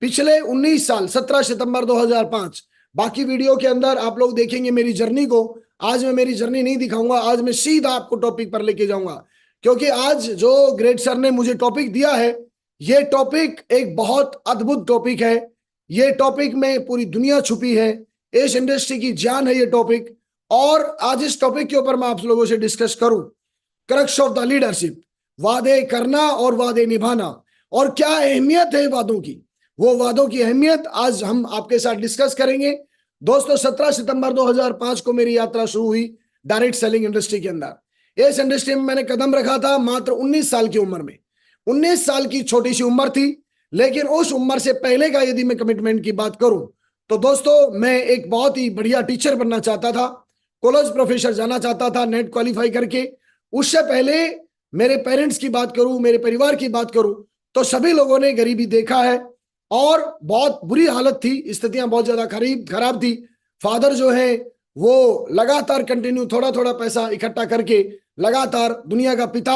पिछले 19 साल 17 सितंबर 2005। बाकी वीडियो के अंदर आप लोग देखेंगे मेरी जर्नी को। आज मैं मेरी जर्नी नहीं दिखाऊंगा, आज मैं सीधा आपको टॉपिक पर लेके जाऊंगा, क्योंकि आज जो ग्रेट सर ने मुझे टॉपिक दिया है, ये टॉपिक एक बहुत अद्भुत टॉपिक है। ये टॉपिक में पूरी दुनिया छुपी है, इस इंडस्ट्री की जान है ये टॉपिक। और आज इस टॉपिक के ऊपर मैं आप लोगों से डिस्कस करूं, क्रक्स ऑफ द लीडरशिप, वादे करना और वादे निभाना, और क्या अहमियत है वादों की, वो वादों की अहमियत आज हम आपके साथ डिस्कस करेंगे। दोस्तों 17 सितंबर 2005 को मेरी यात्रा शुरू हुई डायरेक्ट सेलिंग इंडस्ट्री के अंदर। इस इंडस्ट्री में मैंने कदम रखा था मात्र 19 साल की उम्र में। 19 साल की छोटी सी उम्र थी, लेकिन उस उम्र से पहले का यदि मैं कमिटमेंट की बात करूं तो दोस्तों मैं एक बहुत ही बढ़िया टीचर बनना चाहता था, कॉलेज प्रोफेसर जाना चाहता था नेट क्वालिफाई करके। उससे पहले मेरे पेरेंट्स की बात करूं, मेरे परिवार की बात करूं, तो सभी लोगों ने गरीबी देखा है और बहुत बुरी हालत थी, स्थितियां बहुत ज्यादा खराब थी। फादर जो है वो लगातार कंटिन्यू थोड़ा थोड़ा पैसा इकट्ठा करके, लगातार दुनिया का पिता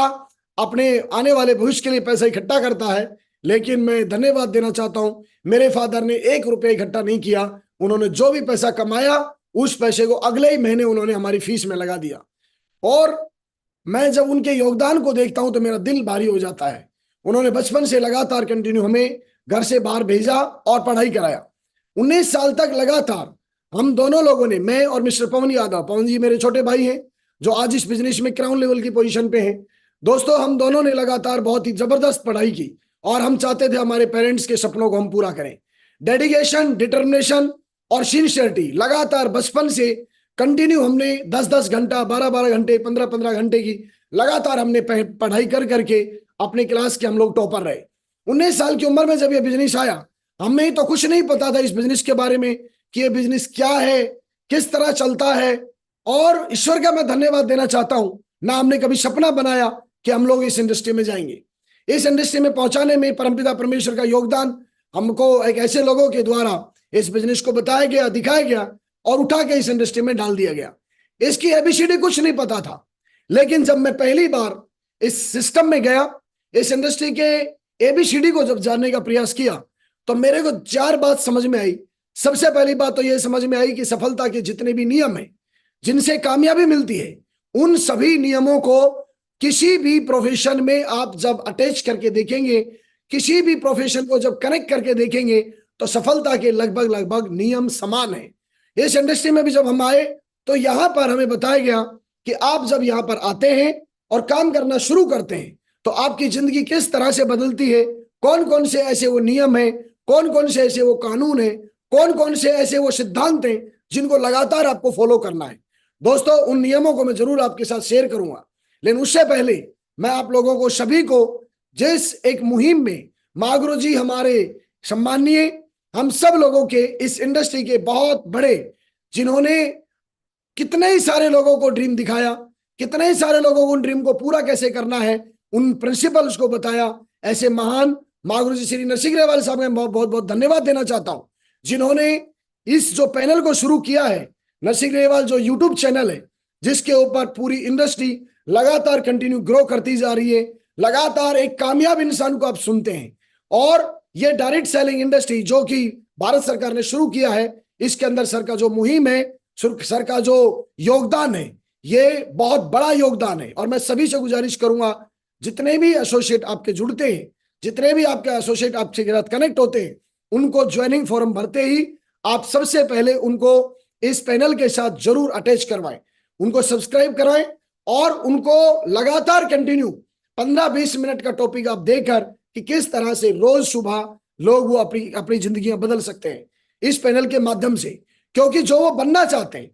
अपने आने वाले भविष्य के लिए पैसा इकट्ठा करता है, लेकिन मैं धन्यवाद देना चाहता हूं, मेरे फादर ने 1 रुपया इकट्ठा नहीं किया। उन्होंने जो भी पैसा कमाया उस पैसे को अगले ही महीने उन्होंने हमारी फीस में लगा दिया। और मैं जब उनके योगदान को देखता हूं तो मेरा दिल भारी हो जाता है। उन्होंने बचपन से लगातार कंटिन्यू हमें घर से बाहर भेजा और पढ़ाई कराया। 19 साल तक लगातार हम दोनों लोगों ने, मैं और मिस्टर पवन यादव, पवन जी मेरे छोटे भाई हैं जो आज इस बिजनेस में क्राउन लेवल की पोजीशन पे हैं। दोस्तों हम दोनों ने लगातार बहुत ही जबरदस्त पढ़ाई की और हम चाहते थे हमारे पेरेंट्स के सपनों को हम पूरा करें। डेडिकेशन, डिटर्मिनेशन और सिंसियरिटी, लगातार बचपन से कंटिन्यू हमने 10-10 घंटा, 12-12 घंटे, 15-15 घंटे की लगातार हमने पढ़ाई कर करके अपने क्लास के हम लोग टॉपर रहे। 19 साल की उम्र में जब ये बिजनेस आया, हमें तो कुछ नहीं पता था इस बिजनेस के बारे में कि ये बिजनेस क्या है, किस तरह चलता है। और ईश्वर का मैं धन्यवाद देना चाहता हूं, ना हमने कभी सपना बनाया कि हम लोग इस इंडस्ट्री में जाएंगे। इस इंडस्ट्री में पहुंचाने में परमपिता परमेश्वर का योगदान, हमको एक ऐसे लोगों के द्वारा इस बिजनेस को बताया गया, दिखाया गया और उठा के इस इंडस्ट्री में डाल दिया गया। इसकी एबीसीडी कुछ नहीं पता था, लेकिन जब मैं पहली बार इस सिस्टम में गया, इस इंडस्ट्री के एबीसीडी को जब जानने का प्रयास किया, तो मेरे को 4 बात समझ में आई। सबसे पहली बात तो यह समझ में आई कि सफलता के जितने भी नियम हैं जिनसे कामयाबी मिलती है, उन सभी नियमों को किसी भी प्रोफेशन में आप जब अटैच करके देखेंगे, किसी भी प्रोफेशन को जब कनेक्ट करके देखेंगे, तो सफलता के लगभग लगभग नियम समान है। इस इंडस्ट्री में भी जब हम आए तो यहां पर हमें बताया गया कि आप जब यहां पर आते हैं और काम करना शुरू करते हैं तो आपकी जिंदगी किस तरह से बदलती है, कौन कौन से ऐसे वो नियम है, कौन कौन से ऐसे वो कानून है, कौन कौन से ऐसे वो सिद्धांत हैं जिनको लगातार आपको फॉलो करना है। दोस्तों उन नियमों को मैं जरूर आपके साथ शेयर करूंगा, लेकिन उससे पहले मैं आप लोगों को सभी को जिस एक मुहिम में माँ गुरु जी हमारे सम्माननीय, हम सब लोगों के इस इंडस्ट्री के बहुत बड़े, जिन्होंने कितने ही सारे लोगों को ड्रीम दिखाया, कितने ही सारे लोगों को उन ड्रीम को पूरा कैसे करना है, उन प्रिंसिपल्स को बताया, ऐसे महान माँ गुरु जी श्री नरसिंह ग्रेवाल साहब का बहुत बहुत बहुत धन्यवाद देना चाहता हूं, जिन्होंने इस जो पैनल को शुरू किया है, नरसिंह ग्रेवाल जो यूट्यूब चैनल है जिसके ऊपर पूरी इंडस्ट्री लगातार कंटिन्यू ग्रो करती जा रही है, लगातार एक कामयाब इंसान को आप सुनते हैं। और ये डायरेक्ट सेलिंग इंडस्ट्री जो कि भारत सरकार ने शुरू किया है, इसके अंदर सर का जो मुहिम है, सर का जो योगदान है, ये बहुत बड़ा योगदान है। और मैं सभी से गुजारिश करूंगा, जितने भी एसोसिएट आपके जुड़ते हैं, जितने भी आपके एसोसिएट आपके साथ कनेक्ट होते हैं, उनको ज्वाइनिंग फॉर्म भरते ही आप सबसे पहले उनको इस पैनल के साथ जरूर अटैच करवाएं, उनको सब्सक्राइब कराएं और उनको लगातार कंटिन्यू 15-20 मिनट का टॉपिक आप देकर कि किस तरह से रोज सुबह लोग वो अपनी अपनी जिंदगियां बदल सकते हैं इस पैनल के माध्यम से। क्योंकि जो वो बनना चाहते हैं,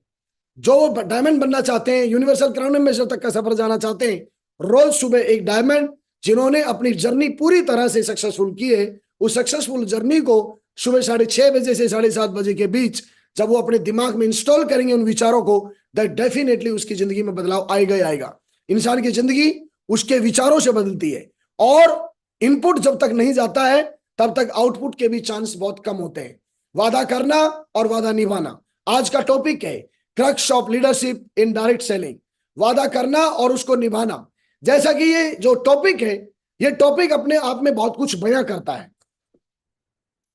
जो वो डायमंड बनना चाहते हैं, यूनिवर्सल क्राउन एम्बेसडर तक का सफर जाना चाहते हैं, रोज सुबह एक डायमंड जिन्होंने अपनी जर्नी पूरी तरह से सक्सेसफुल की है, उस सक्सेसफुल जर्नी को सुबह 6:30 बजे से 7:30 बजे के बीच जब वो अपने दिमाग में इंस्टॉल करेंगे उन विचारों को, दैट डेफिनेटली उसकी जिंदगी में बदलाव आएगा ही आएगा। इंसान की जिंदगी उसके विचारों से बदलती है और इनपुट जब तक नहीं जाता है तब तक आउटपुट के भी चांस बहुत कम होते हैं। वादा करना और वादा निभाना आज का टॉपिक है, crux of leadership in direct selling. वादा करना और उसको निभाना, जैसा कि ये जो टॉपिक है, ये टॉपिक अपने आप में बहुत कुछ बयां करता है।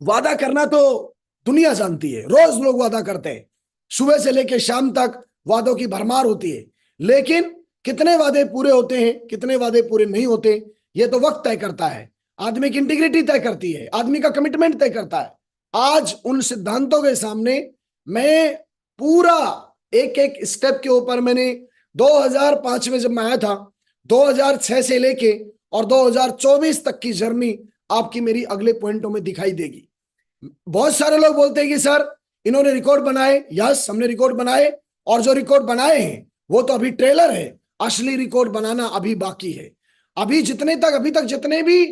वादा करना तो दुनिया जानती है, रोज लोग वादा करते हैं, सुबह से लेकर शाम तक वादों की भरमार होती है, लेकिन कितने वादे पूरे होते हैं, कितने वादे पूरे नहीं होते, ये तो वक्त तय करता है, आदमी की इंटीग्रिटी तय करती है, आदमी का कमिटमेंट तय करता है। आज उन सिद्धांतों के सामने मैं पूरा एक एक स्टेप के ऊपर, मैंने 2005 में जब मैं आया था, 2006 से लेके और 2024 तक की जर्नी आपकी मेरी अगले पॉइंटों में दिखाई देगी। बहुत सारे लोग बोलते हैं कि सर इन्होंने रिकॉर्ड बनाए, यस हमने रिकॉर्ड बनाए, और जो रिकॉर्ड बनाए हैं वो तो अभी ट्रेलर है, असली रिकॉर्ड बनाना अभी बाकी है। अभी तक जितने भी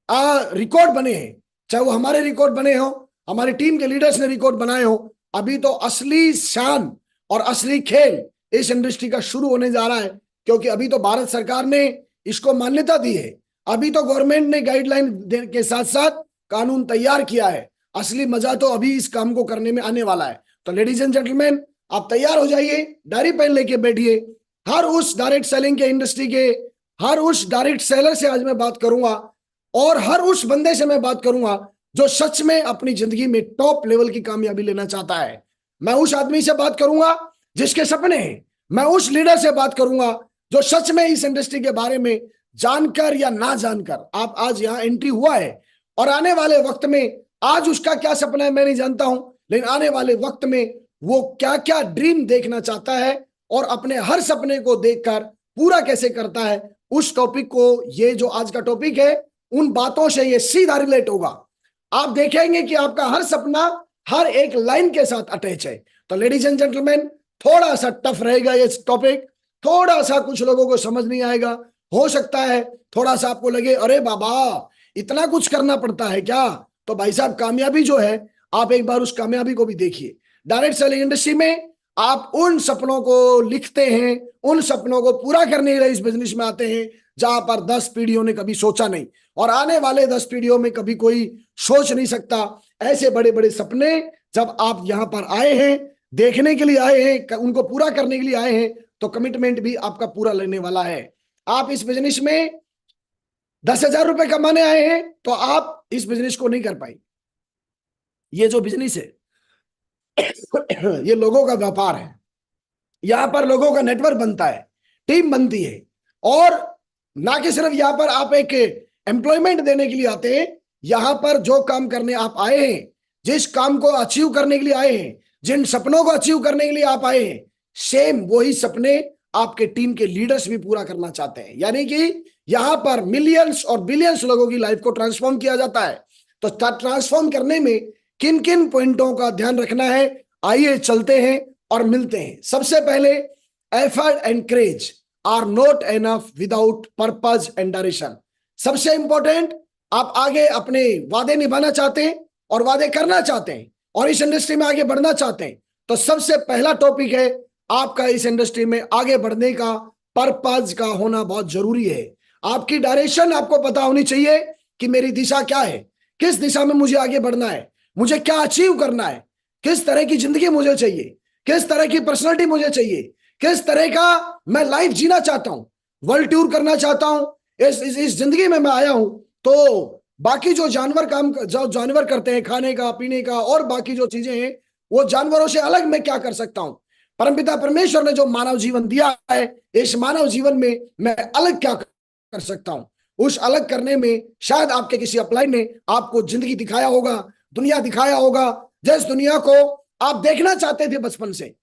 रिकॉर्ड बने हैं, चाहे वो हमारे रिकॉर्ड बने हो, हमारी टीम के लीडर्स ने रिकॉर्ड बनाए हो, अभी तो असली शान और असली खेल इस इंडस्ट्री का शुरू होने जा रहा है, क्योंकि अभी तो भारत सरकार ने इसको मान्यता दी है, अभी तो गवर्नमेंट ने गाइडलाइन के साथ साथ कानून तैयार किया है। असली मजा तो अभी इस काम को करने में आने वाला है। तो लेडीज एंड जेंटलमैन, आप तैयार हो जाइए, डायरी पेन लेके बैठिए। हर उस डायरेक्ट सेलिंग के इंडस्ट्री के हर उस डायरेक्ट सेलर से आज मैं बात करूंगा, और हर उस बंदे से मैं बात करूंगा जो सच में अपनी जिंदगी में टॉप लेवल की कामयाबी लेना चाहता है। मैं उस आदमी से बात करूंगा जिसके सपने हैं, मैं उस लीडर से बात करूंगा जो सच में इस इंडस्ट्री के बारे में जानकर या ना जानकर आप आज यहां एंट्री हुआ है, और आने वाले वक्त में, आज उसका क्या सपना है मैं नहीं जानता हूं, लेकिन आने वाले वक्त में वो क्या क्या ड्रीम देखना चाहता है और अपने हर सपने को देखकर पूरा कैसे करता है, उस टॉपिक को, ये जो आज का टॉपिक है, उन बातों से ये सीधा रिलेट होगा। आप देखेंगे कि आपका हर सपना हर एक लाइन के साथ अटैच है। तो लेडीज एंड जेंटलमैन, थोड़ा सा टफ रहेगा ये टॉपिक, थोड़ा सा कुछ लोगों को समझ नहीं आएगा, हो सकता है थोड़ा सा आपको लगे अरे बाबा इतना कुछ करना पड़ता है क्या। तो भाई साहब, कामयाबी जो है, आप एक बार उस कामयाबी को भी देखिए। डायरेक्ट सेलिंग इंडस्ट्री में आप उन सपनों को लिखते हैं, उन सपनों को पूरा करने के लिए इस बिजनेस में आते हैं जहां पर 10 पीढ़ियों ने कभी सोचा नहीं, और आने वाले 10 पीढ़ियों में कभी कोई सोच नहीं सकता। ऐसे बड़े बड़े सपने जब आप यहां पर आए हैं, देखने के लिए आए हैं, उनको पूरा करने के लिए आए हैं, तो कमिटमेंट भी आपका पूरा लेने वाला है। आप इस बिजनेस में 10,000 रुपए कमाने आए हैं तो आप इस बिजनेस को नहीं कर पाएंगे। ये जो बिजनेस है ये लोगों का व्यापार है, यहां पर लोगों का नेटवर्क बनता है, टीम बनती है, और ना कि सिर्फ यहां पर आप एक एम्प्लॉयमेंट देने के लिए आते हैं, यहां पर जो काम करने आप आए हैं, जिस काम को अचीव करने के लिए आए हैं, जिन सपनों को अचीव करने के लिए आप आए हैं, सेम वही सपने आपके टीम के लीडर्स भी पूरा करना चाहते हैं। यानी कि यहां पर मिलियंस और बिलियंस लोगों की लाइफ को ट्रांसफॉर्म किया जाता है। तो ट्रांसफॉर्म करने में किन किन पॉइंटों का ध्यान रखना है, आइए चलते हैं और मिलते हैं। सबसे पहले, effort and craze are not enough without purpose and direction. सबसे इंपॉर्टेंट, आप आगे अपने वादे निभाना चाहते हैं और वादे करना चाहते हैं और इस इंडस्ट्री में आगे बढ़ना चाहते हैं, तो सबसे पहला टॉपिक है आपका इस इंडस्ट्री में आगे बढ़ने का पर्पस का होना बहुत जरूरी है। आपकी डायरेक्शन आपको पता होनी चाहिए कि मेरी दिशा क्या है, किस दिशा में मुझे आगे बढ़ना है, मुझे क्या अचीव करना है, किस तरह की जिंदगी मुझे चाहिए, किस तरह की पर्सनालिटी मुझे चाहिए, किस तरह का मैं लाइफ जीना चाहता हूं, वर्ल्ड टूर करना चाहता हूं। इस जिंदगी में मैं आया हूं, तो बाकी जो जानवर करते हैं, खाने का, पीने का और बाकी जो चीजें हैं, वो जानवरों से अलग मैं क्या कर सकता हूं। परमपिता परमेश्वर ने जो मानव जीवन दिया है, इस मानव जीवन में मैं अलग क्या कर सकता हूं। उस अलग करने में शायद आपके किसी अपलाइन ने आपको जिंदगी दिखाया होगा, दुनिया दिखाया होगा, जिस दुनिया को आप देखना चाहते थे बचपन से।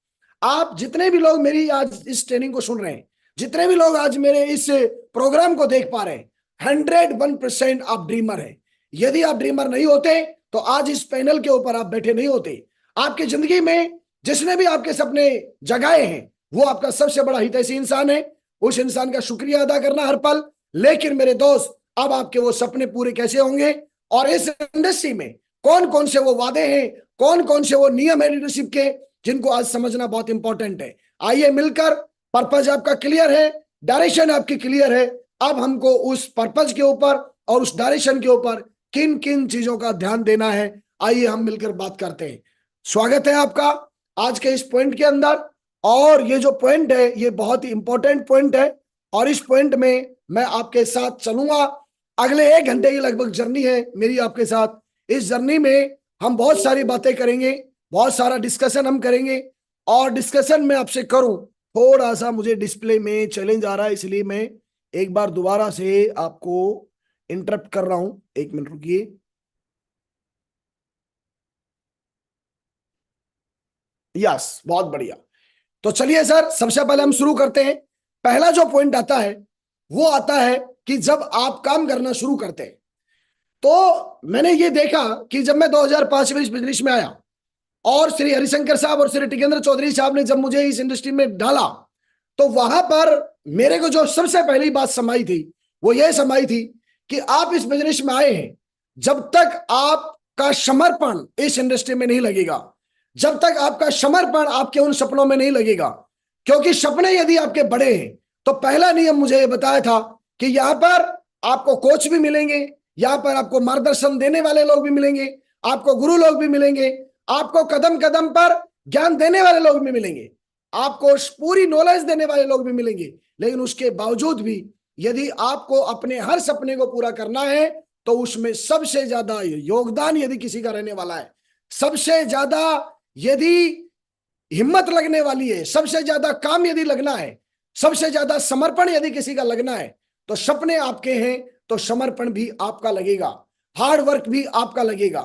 आप जितने भी लोग मेरी आज इस ट्रेनिंग को सुन रहे हैं, जितने भी लोग आज मेरे इस प्रोग्राम को देख पा रहे हैं, 101% आप ड्रीमर हैं। यदि आप ड्रीमर नहीं होते तो आज इस पैनल के ऊपर आप बैठे नहीं होते। आपकी जिंदगी में जिसने भी आपके सपने जगाए हैं, वो आपका सबसे बड़ा हितैषी इंसान है। उस इंसान का शुक्रिया अदा करना हर पल। लेकिन मेरे दोस्त, अब आपके वो सपने पूरे कैसे होंगे, और इस इंडस्ट्री में कौन कौन से वो वादे हैं, कौन कौन से वो नियम है लीडरशिप के, जिनको आज समझना बहुत इंपॉर्टेंट है। आइए मिलकर, पर्पज आपका क्लियर है, डायरेक्शन आपकी क्लियर है, अब हमको उस पर्पज के ऊपर और उस डायरेक्शन के ऊपर किन किन चीजों का ध्यान देना है, आइए हम मिलकर बात करते हैं। स्वागत है आपका आज के इस पॉइंट के अंदर, और ये जो पॉइंट है ये बहुत ही इंपॉर्टेंट पॉइंट है, और इस पॉइंट में मैं आपके साथ चलूंगा। अगले 1 घंटे की लगभग जर्नी है मेरी आपके साथ। इस जर्नी में हम बहुत सारी बातें करेंगे, बहुत सारा डिस्कशन हम करेंगे। और डिस्कशन में आपसे करूं, थोड़ा सा मुझे डिस्प्ले में चैलेंज आ रहा है, इसलिए मैं एक बार दोबारा से आपको इंटरप्ट कर रहा हूं। 1 मिनट रुकिए। यस, बहुत बढ़िया। तो चलिए सर, सबसे पहले हम शुरू करते हैं। पहला जो पॉइंट आता है वो आता है कि जब आप काम करना शुरू करते हैं, तो मैंने ये देखा कि जब मैं 2005 में इस बिजनेस में आया और श्री हरिशंकर साहब और श्री टिकेंद्र चौधरी साहब ने जब मुझे इस इंडस्ट्री में डाला, तो वहां पर मेरे को जो सबसे पहली बात समाई थी वो ये समाई थी कि आप इस बिजनेस में आए हैं, जब तक आपका समर्पण इस इंडस्ट्री में नहीं लगेगा, जब तक आपका समर्पण आपके उन सपनों में नहीं लगेगा, क्योंकि सपने यदि आपके बड़े हैं तो पहला नियम मुझे ये बताया था कि यहां पर आपको कोच भी मिलेंगे, यहां पर आपको मार्गदर्शन देने वाले लोग भी मिलेंगे, आपको गुरु लोग भी मिलेंगे, आपको कदम कदम पर ज्ञान देने वाले लोग भी मिलेंगे, आपको पूरी नॉलेज देने वाले लोग भी मिलेंगे। लेकिन उसके बावजूद भी यदि आपको अपने हर सपने को पूरा करना है तो उसमें सबसे ज्यादा योगदान यदि किसी का रहने वाला है, सबसे ज्यादा यदि हिम्मत लगने वाली है, सबसे ज्यादा काम यदि लगना है, सबसे ज्यादा समर्पण यदि किसी का लगना है, तो सपने आपके हैं तो समर्पण भी आपका लगेगा, हार्ड वर्क भी आपका लगेगा।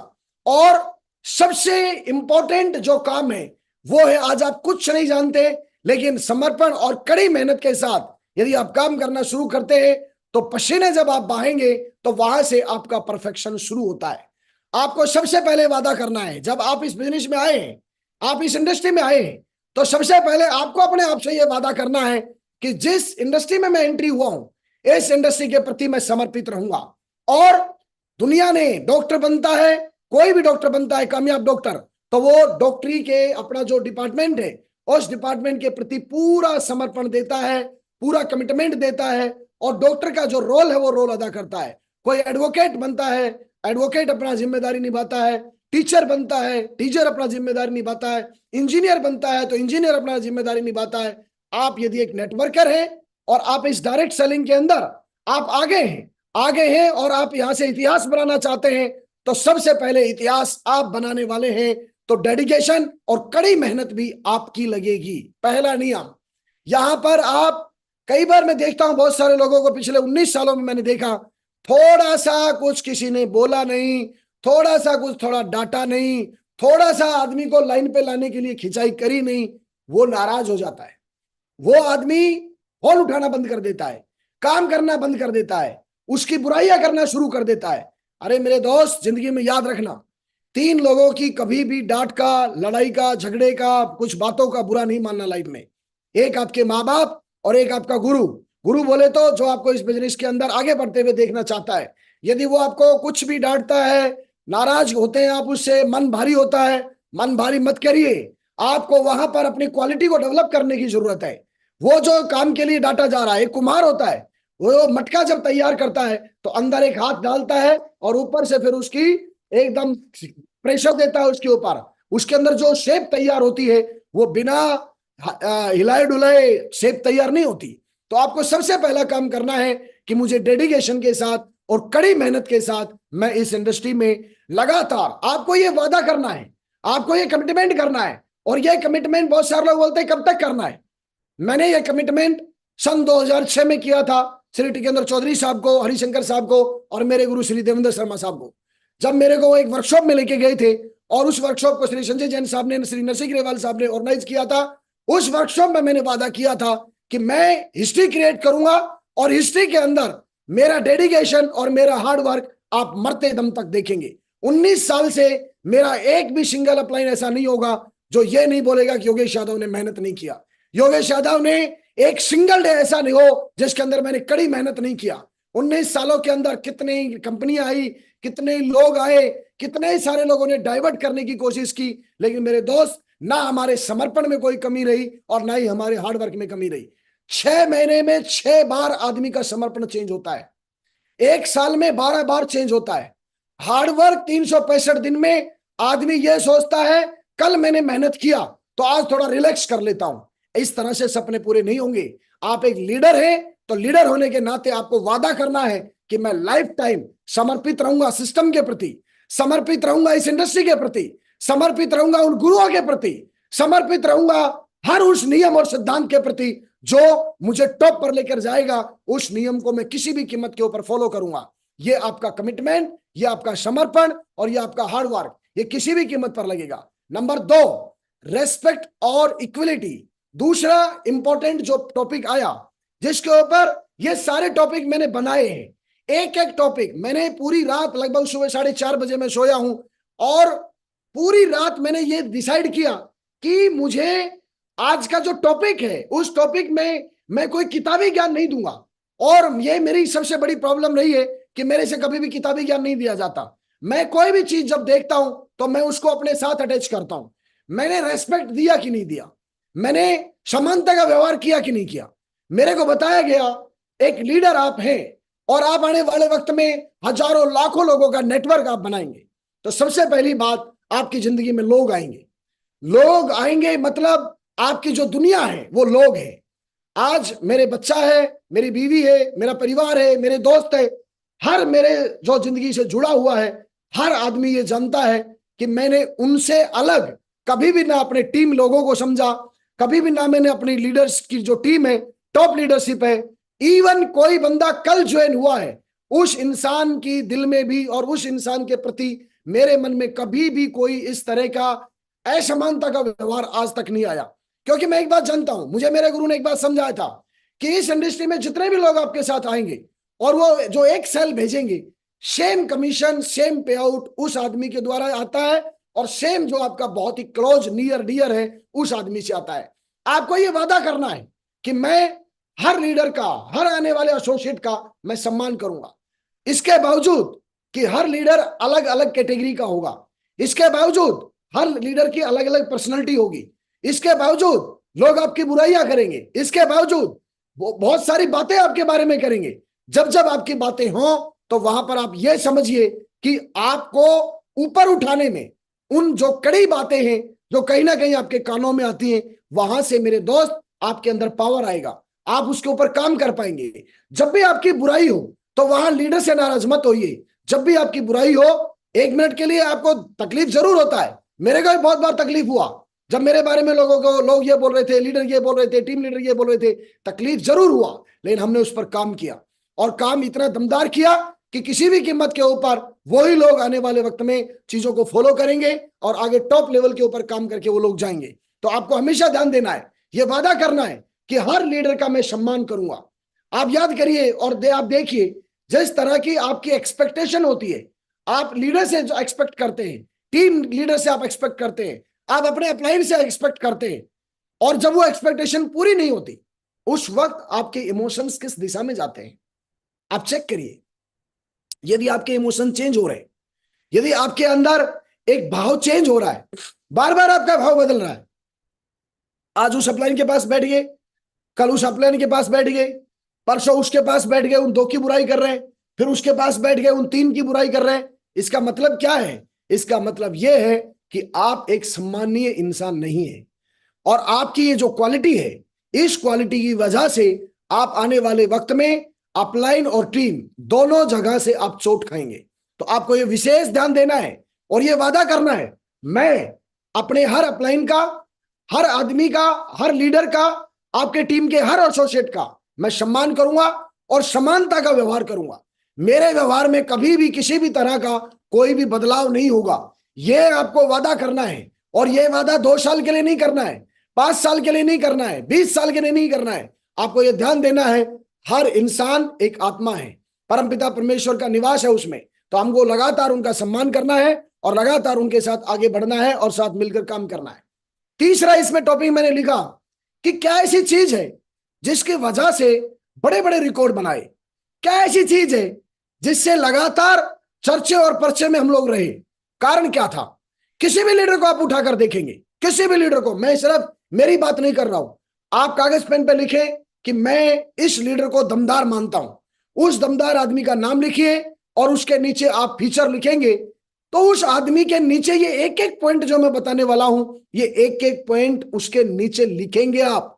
और सबसे इंपॉर्टेंट जो काम है वो है, आज आप कुछ नहीं जानते लेकिन समर्पण और कड़ी मेहनत के साथ यदि आप काम करना शुरू करते हैं तो पसीने जब आप बहाएंगे तो वहां से आपका परफेक्शन शुरू होता है। आपको सबसे पहले वादा करना है, जब आप इस बिजनेस में आए हैं, आप इस इंडस्ट्री में आए हैं, तो सबसे पहले आपको अपने आप से यह वादा करना है कि जिस इंडस्ट्री में मैं एंट्री हुआ हूं इस इंडस्ट्री के प्रति मैं समर्पित रहूंगा। और दुनिया ने डॉक्टर बनता है, कोई भी डॉक्टर बनता है कामयाब डॉक्टर, तो वो डॉक्टरी के अपना जो डिपार्टमेंट है उस डिपार्टमेंट के प्रति पूरा समर्पण देता है, पूरा कमिटमेंट देता है और डॉक्टर का जो रोल है वो रोल अदा करता है। कोई एडवोकेट बनता है, एडवोकेट अपना जिम्मेदारी निभाता है, टीचर बनता है, टीचर अपना जिम्मेदारी निभाता है, इंजीनियर बनता है तो इंजीनियर अपना जिम्मेदारी निभाता है। आप यदि एक नेटवर्कर हैं और आप इस डायरेक्ट सेलिंग के अंदर आप आगे हैं और आप यहां से इतिहास बनाना चाहते हैं, तो सबसे पहले इतिहास आप बनाने वाले हैं, तो डेडिकेशन और कड़ी मेहनत भी आपकी लगेगी। पहला नियम यहां पर आप, कई बार मैं देखता हूं बहुत सारे लोगों को, पिछले 19 सालों में मैंने देखा, थोड़ा सा कुछ किसी ने बोला नहीं, थोड़ा सा कुछ थोड़ा डांटा नहीं, थोड़ा सा आदमी को लाइन पे लाने के लिए खिंचाई करी नहीं, वो नाराज हो जाता है, वो आदमी फोन उठाना बंद कर देता है, काम करना बंद कर देता है, उसकी बुराइयां करना शुरू कर देता है। अरे मेरे दोस्त, जिंदगी में याद रखना, 3 लोगों की कभी भी डांट का, लड़ाई का, झगड़े का, कुछ बातों का बुरा नहीं मानना लाइफ में। एक आपके माँ बाप और एक आपका गुरु। गुरु बोले तो जो आपको इस बिजनेस के अंदर आगे बढ़ते हुए देखना चाहता है, यदि वो आपको कुछ भी डांटता है, नाराज होते हैं आप उससे, मन भारी होता है, मन भारी मत करिए। आपको वहां पर अपनी क्वालिटी को डेवलप करने की जरूरत है। वो जो काम के लिए डांटा जा रहा है, एक कुम्हार होता है, वो मटका जब तैयार करता है तो अंदर एक हाथ डालता है और ऊपर से फिर उसकी एकदम प्रेशर देता है उसके ऊपर, उसके अंदर जो शेप तैयार होती है वो बिना हिलाए डुलाए शेप तैयार नहीं होती। तो आपको सबसे पहला काम करना है कि मुझे डेडिकेशन के साथ और कड़ी मेहनत के साथ मैं इस इंडस्ट्री में लगातार, आपको ये वादा करना है, आपको ये कमिटमेंट करना है। और ये कमिटमेंट बहुत सारे लोग बोलते हैं कब तक करना है। मैंने ये कमिटमेंट सन 2006 में किया था श्री टिकेंद्र चौधरी साहब को, हरिशंकर साहब को और मेरे गुरु श्री देवेंद्र शर्मा साहब को, जब मेरे को एक वर्कशॉप में लेके गए थे और उस वर्कशॉप को श्री संजय जैन साहब ने, श्री नरसिंह ग्रेवाल साहब ने ऑर्गेनाइज किया था। उस वर्कशॉप में मैंने वादा किया था कि मैं हिस्ट्री क्रिएट करूंगा और हिस्ट्री के अंदर मेरा डेडिकेशन और मेरा हार्ड वर्क आप मरते दम तक देखेंगे। 19 साल से मेरा एक भी सिंगल अपलाइन ऐसा नहीं होगा जो ये नहीं बोलेगा कि योगेश यादव ने मेहनत नहीं किया, योगेश यादव ने एक सिंगल डे ऐसा नहीं हो जिसके अंदर मैंने कड़ी मेहनत नहीं किया। 19 सालों के अंदर कितनी कंपनियां आई, कितने लोग आए, कितने सारे लोगों ने डाइवर्ट करने की कोशिश की, लेकिन मेरे दोस्त, ना हमारे समर्पण में कोई कमी रही और ना ही हमारे हार्डवर्क में कमी रही। 6 महीने में 6 बार आदमी का समर्पण चेंज होता है, 1 साल में 12 बार चेंज होता है। हार्डवर्क 365 दिन में आदमी यह सोचता है कल मैंने मेहनत किया तो आज थोड़ा रिलैक्स कर लेता हूं। इस तरह से सपने पूरे नहीं होंगे। आप एक लीडर हैं तो लीडर होने के नाते आपको वादा करना है कि मैं लाइफ टाइम समर्पित रहूंगा सिस्टम के प्रति, समर्पित रहूंगा इस इंडस्ट्री के प्रति, समर्पित रहूंगा उन गुरुओं के प्रति, समर्पित रहूंगा हर उस नियम और सिद्धांत के प्रति जो मुझे टॉप पर लेकर जाएगा। उस नियम को मैं किसी भी कीमत के ऊपर फॉलो करूंगा। ये आपका कमिटमेंट, ये आपका समर्पण और ये आपका हार्ड वर्क, ये किसी भी कीमत पर लगेगा। नंबर 2, रेस्पेक्ट और इक्वलिटी। दूसरा इंपॉर्टेंट जो टॉपिक आया, जिसके ऊपर ये सारे टॉपिक मैंने बनाए हैं, एक एक टॉपिक मैंने पूरी रात, लगभग सुबह 4:30 बजे मैं सोया हूं और पूरी रात मैंने ये डिसाइड किया कि मुझे आज का जो टॉपिक है उस टॉपिक में मैं कोई किताबी ज्ञान नहीं दूंगा। और ये मेरी सबसे बड़ी प्रॉब्लम रही है कि मेरे से कभी भी किताबी ज्ञान नहीं दिया जाता। मैं कोई भी चीज जब देखता हूं तो मैं उसको अपने साथ अटैच करता हूं। मैंने रेस्पेक्ट दिया कि नहीं दिया, मैंने समानता का व्यवहार किया कि नहीं किया। मेरे को बताया गया एक लीडर आप हैं और आप आने वाले वक्त में हजारों लाखों लोगों का नेटवर्क आप बनाएंगे। तो सबसे पहली बात, आपकी जिंदगी में लोग आएंगे। लोग आएंगे मतलब आपकी जो दुनिया है वो लोग हैं। आज मेरे बच्चा है, मेरी बीवी है, मेरा परिवार है, मेरे दोस्त है, हर मेरे जो जिंदगी से जुड़ा हुआ है, हर आदमी ये जानता है कि मैंने उनसे अलग कभी भी ना अपने टीम लोगों को समझा, कभी भी ना मैंने अपनी लीडर्स की जो टीम है, टॉप लीडरशिप है, इवन कोई बंदा कल ज्वाइन हुआ है, उस इंसान की दिल में भी और उस इंसान के प्रति मेरे मन में कभी भी कोई इस तरह का असमानता का व्यवहार आज तक नहीं आया। क्योंकि मैं एक बात जानता हूं, मुझे मेरे गुरु ने एक बात समझाया था कि इस इंडस्ट्री में जितने भी लोग आपके साथ आएंगे और वो जो एक सेल भेजेंगे, सेम कमीशन सेम पे आउट उस आदमी के द्वारा आता है और सेम जो आपका बहुत ही क्लोज नियर डियर है उस आदमी से आता है। आपको ये वादा करना है कि मैं हर लीडर का, हर आने वाले एसोसिएट का मैं सम्मान करूंगा। इसके बावजूद कि हर लीडर अलग अलग कैटेगरी का होगा, इसके बावजूद हर लीडर की अलग अलग पर्सनैलिटी होगी, इसके बावजूद लोग आपकी बुराइयां करेंगे, इसके बावजूद बहुत सारी बातें आपके बारे में करेंगे। जब जब आपकी बातें हों तो वहां पर आप ये समझिए कि आपको ऊपर उठाने में उन जो कड़ी बातें हैं जो कहीं ना कहीं आपके कानों में आती हैं, वहां से मेरे दोस्त आपके अंदर पावर आएगा, आप उसके ऊपर काम कर पाएंगे। जब भी आपकी बुराई हो तो वहां लीडर से नाराज मत होइए। जब भी आपकी बुराई हो, 1 मिनट के लिए आपको तकलीफ जरूर होता है। मेरे को भी बहुत बार तकलीफ हुआ जब मेरे बारे में लोग ये बोल रहे थे, लीडर ये बोल रहे थे, टीम लीडर ये बोल रहे थे। तकलीफ जरूर हुआ, लेकिन हमने उस पर काम किया और काम इतना दमदार किया कि किसी भी कीमत के ऊपर वही लोग आने वाले वक्त में चीजों को फॉलो करेंगे और आगे टॉप लेवल के ऊपर काम करके वो लोग जाएंगे। तो आपको हमेशा ध्यान देना है, ये वादा करना है कि हर लीडर का मैं सम्मान करूंगा। आप याद करिए और आप देखिए, जिस तरह की आपकी एक्सपेक्टेशन होती है, आप लीडर से जो एक्सपेक्ट करते हैं, टीम लीडर से आप एक्सपेक्ट करते हैं, आप अपने अपलाइन से एक्सपेक्ट करते हैं, और जब वो एक्सपेक्टेशन पूरी नहीं होती उस वक्त आपके इमोशंस किस दिशा में जाते हैं। आप चेक करिए, यदि आपके इमोशन चेंज हो रहे हैं, यदि आपके अंदर एक भाव चेंज हो रहा है, बार बार आपका भाव बदल रहा है, आज उस अपलाइन के पास बैठ गए, कल उस अपलाइन के पास बैठ गए, परसों उसके पास बैठ गए, उन 2 की बुराई कर रहे हैं, फिर उसके पास बैठ गए, उन 3 की बुराई कर रहे हैं। इसका मतलब क्या है? इसका मतलब यह है कि आप एक सम्मानीय इंसान नहीं है और आपकी ये जो क्वालिटी है, इस क्वालिटी की वजह से आप आने वाले वक्त में अपलाइन और टीम दोनों जगह से आप चोट खाएंगे। तो आपको ये विशेष ध्यान देना है और ये वादा करना है, मैं अपने हर अपलाइन का, हर आदमी का, हर लीडर का, आपके टीम के हर एसोसिएट का मैं सम्मान करूंगा और समानता का व्यवहार करूंगा। मेरे व्यवहार में कभी भी किसी भी तरह का कोई भी बदलाव नहीं होगा। यह आपको वादा करना है और यह वादा 2 साल के लिए नहीं करना है, 5 साल के लिए नहीं करना है, 20 साल के लिए नहीं करना है। आपको यह ध्यान देना है, हर इंसान एक आत्मा है, परमपिता परमेश्वर का निवास है उसमें। तो हमको लगातार उनका सम्मान करना है और लगातार उनके साथ आगे बढ़ना है और साथ मिलकर काम करना है। तीसरा इसमें टॉपिक मैंने लिखा कि क्या ऐसी चीज है जिसकी वजह से बड़े बड़े रिकॉर्ड बनाए, क्या ऐसी चीज है जिससे लगातार चर्चे और पर्चे में हम लोग रहे। कारण क्या था? किसी भी लीडर को आप उठाकर देखेंगे, किसी भी लीडर को, मैं सिर्फ मेरी बात नहीं कर रहा हूं, आप कागज पेन पे लिखे कि मैं इस लीडर को दमदार मानता हूं। उस दमदार आदमी का नाम लिखिए और उसके नीचे आप फीचर लिखेंगे, तो उस आदमी के नीचे ये एक एक पॉइंट जो मैं बताने वाला हूं, ये एक एक पॉइंट उसके नीचे लिखेंगे आप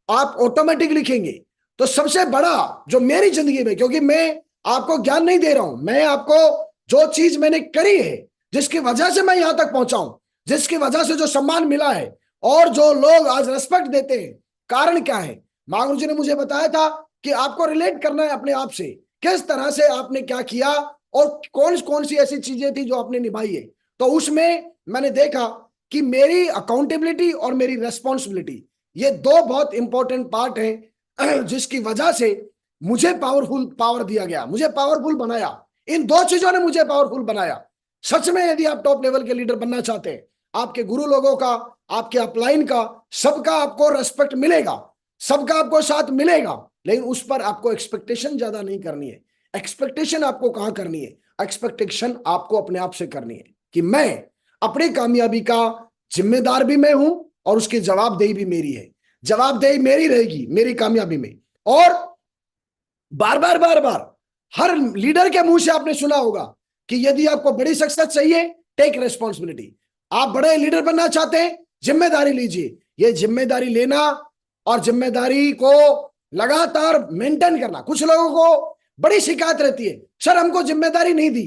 ऑटोमेटिक लिखेंगे। तो सबसे बड़ा जो मेरी जिंदगी में, क्योंकि मैं आपको ज्ञान नहीं दे रहा हूं, मैं आपको जो चीज मैंने करी है जिसकी वजह से मैं यहां तक पहुंचा हूं, जिसकी वजह से जो सम्मान मिला है और जो लोग आज रेस्पेक्ट देते हैं, कारण क्या है? मां गुरु जी ने मुझे बताया था कि आपको रिलेट करना है अपने आप से, किस तरह से आपने क्या किया और कौन कौन सी ऐसी चीजें थी जो आपने निभाई है। तो उसमें मैंने देखा कि मेरी अकाउंटेबिलिटी और मेरी रेस्पॉन्सिबिलिटी, ये दो बहुत इंपॉर्टेंट पार्ट हैं जिसकी वजह से मुझे पावर दिया गया, मुझे पावरफुल बनाया। इन दो चीजों ने मुझे पावरफुल बनाया। सच में यदि आप टॉप लेवल के लीडर बनना चाहते हैं, आपके गुरु लोगों का, आपके अपलाइन का, सबका आपको रेस्पेक्ट मिलेगा, सबका आपको साथ मिलेगा, लेकिन उस पर आपको एक्सपेक्टेशन ज्यादा नहीं करनी है। एक्सपेक्टेशन आपको कहां करनी है? एक्सपेक्टेशन आपको अपने आप से करनी है कि मैं अपनी कामयाबी का जिम्मेदार भी मैं हूं और उसकी जवाबदेही भी मेरी है। जवाबदेही मेरी रहेगी मेरी कामयाबी में। और बार बार बार बार हर लीडर के मुंह से आपने सुना होगा कि यदि आपको बड़ी सक्सेस चाहिए, टेक रेस्पॉन्सिबिलिटी। आप बड़े लीडर बनना चाहते हैं, जिम्मेदारी लीजिए। ये जिम्मेदारी लेना और जिम्मेदारी को लगातार मेंटेन करना। कुछ लोगों को बड़ी शिकायत रहती है, सर हमको जिम्मेदारी नहीं दी,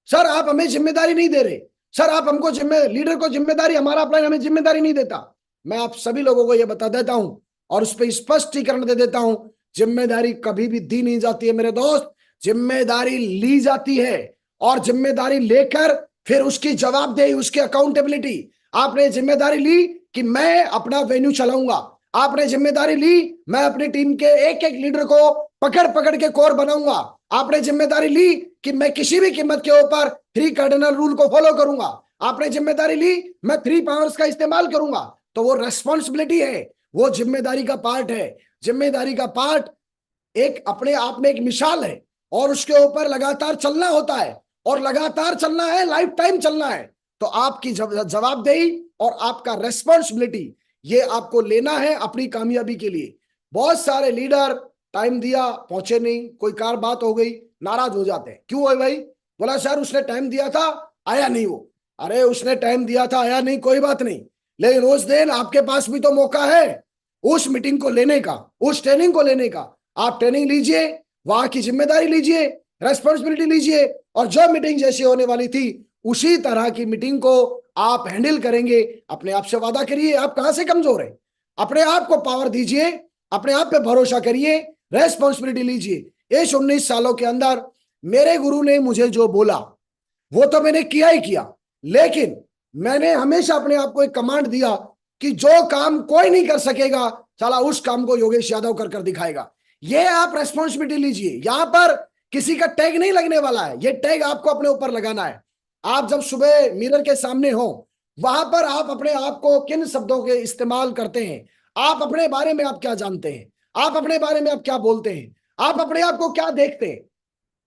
सर आप हमें जिम्मेदारी नहीं दे रहे, सर आप हमको लीडर को जिम्मेदारी, हमारा अपलाइन हमें जिम्मेदारी नहीं देता। मैं आप सभी लोगों को यह बता देता हूं और उस पर स्पष्टीकरण दे देता हूं, जिम्मेदारी कभी भी दी नहीं जाती है मेरे दोस्त, जिम्मेदारी ली जाती है। और जिम्मेदारी लेकर फिर उसकी जवाबदेही, उसकी अकाउंटेबिलिटी। आपने जिम्मेदारी ली कि मैं अपना वेन्यू चलाऊंगा, आपने जिम्मेदारी ली मैं अपनी टीम के एक एक लीडर को पकड़ पकड़ के कोर बनाऊंगा, आपने जिम्मेदारी ली कि मैं किसी भी कीमत के ऊपर 3 कार्डिनल रूल को फॉलो करूंगा, आपने जिम्मेदारी ली मैं 3 पावर्स का इस्तेमाल करूंगा। तो वो रेस्पॉन्सिबिलिटी है, वो जिम्मेदारी का पार्ट है। जिम्मेदारी का पार्ट एक अपने आप में एक मिसाल है और उसके ऊपर लगातार चलना होता है, और लगातार चलना है, लाइफ टाइम चलना है। तो आपकी जवाबदेही और आपका रेस्पॉन्सिबिलिटी ये आपको लेना है अपनी कामयाबी के लिए। बहुत सारे लीडर टाइम दिया, पहुंचे नहीं, कोई कार बात हो गई, नाराज हो जाते हैं। क्यों है भाई? बोला सर उसने टाइम दिया था, आया नहीं वो। अरे उसने टाइम दिया था, आया नहीं, कोई बात नहीं, लेकिन उस दिन आपके पास भी तो मौका है उस मीटिंग को लेने का, उस ट्रेनिंग को लेने का। आप ट्रेनिंग लीजिए, वहां की जिम्मेदारी लीजिए, रेस्पॉन्सिबिलिटी लीजिए, और जो मीटिंग जैसी होने वाली थी उसी तरह की मीटिंग को आप हैंडल करेंगे। अपने आप से वादा करिए, आप कहां से कमजोर हैं, अपने आप को पावर दीजिए, अपने आप पे भरोसा करिए, रेस्पॉन्सिबिलिटी लीजिए। इस 19 सालों के अंदर मेरे गुरु ने मुझे जो बोला वो तो मैंने किया ही किया, लेकिन मैंने हमेशा अपने आप को एक कमांड दिया कि जो काम कोई नहीं कर सकेगा, चला उस काम को योगेश यादव कर कर दिखाएगा। ये आप रेस्पॉन्सिबिलिटी लीजिए। यहां पर किसी का टैग नहीं लगने वाला है, ये टैग आपको अपने ऊपर लगाना है। आप जब सुबह मिरर के सामने हो, वहां पर आप अपने आप को किन शब्दों के इस्तेमाल करते हैं, आप अपने बारे में आप क्या जानते हैं, आप अपने बारे में आप क्या बोलते हैं, आप अपने आप को क्या देखते हैं।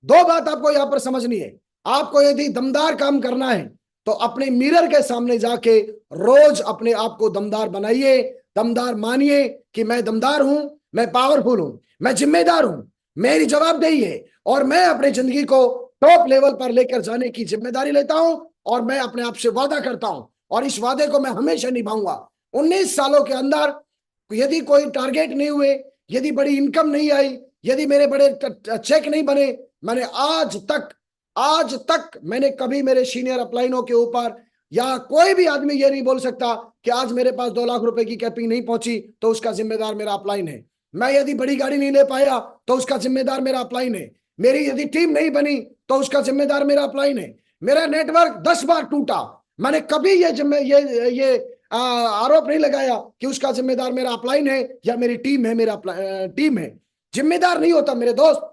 दो बात आपको यहां पर समझनी है। आपको यदि दमदार काम करना है तो अपने मिरर के सामने जाके रोज अपने आप को दमदार बनाइए, दमदार मानिए कि मैं दमदार हूं, मैं पावरफुल हूं, मैं जिम्मेदार हूं, मेरी जवाबदेही है और मैं अपनी जिंदगी को टॉप लेवल पर लेकर जाने की जिम्मेदारी लेता हूं। और मैं अपने आप से वादा करता हूं और इस वादे को मैं हमेशा निभाऊंगा। 19 सालों के अंदर यदि कोई टारगेट नहीं हुए, यदि बड़ी इनकम नहीं आई, यदि मेरे बड़े चेक नहीं बने, मैंने आज तक मैंने कभी मेरे सीनियर अपलाइनों के ऊपर या कोई भी आदमी ये नहीं बोल सकता कि आज मेरे पास 2 लाख रुपए की कैपिंग नहीं पहुंची तो उसका जिम्मेदार मेरा अपलाइन है। मैं यदि बड़ी गाड़ी नहीं ले पाया तो उसका जिम्मेदार मेरा अपलाइन है। मेरी यदि टीम नहीं बनी तो उसका जिम्मेदार मेरा अपलाइन है। मेरा नेटवर्क 10 बार टूटा, मैंने कभी ये आरोप नहीं लगाया कि उसका जिम्मेदार मेरा अपलाइन है या मेरी टीम है, मेरा टीम है। जिम्मेदार नहीं होता मेरे दोस्त।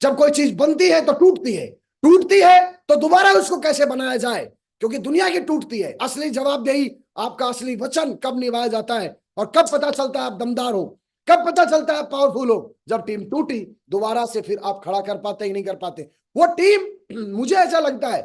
जब कोई चीज बनती है तो टूटती है, टूटती है तो दोबारा उसको कैसे बनाया जाए, क्योंकि दुनिया की टूटती है। असली जवाबदेही, आपका असली वचन कब निभाया जाता है और कब पता चलता है आप दमदार हो, कब पता चलता है पावरफुल हो? जब टीम टूटी, दोबारा से फिर आप खड़ा कर पाते ही नहीं कर पाते। वो टीम, मुझे ऐसा लगता है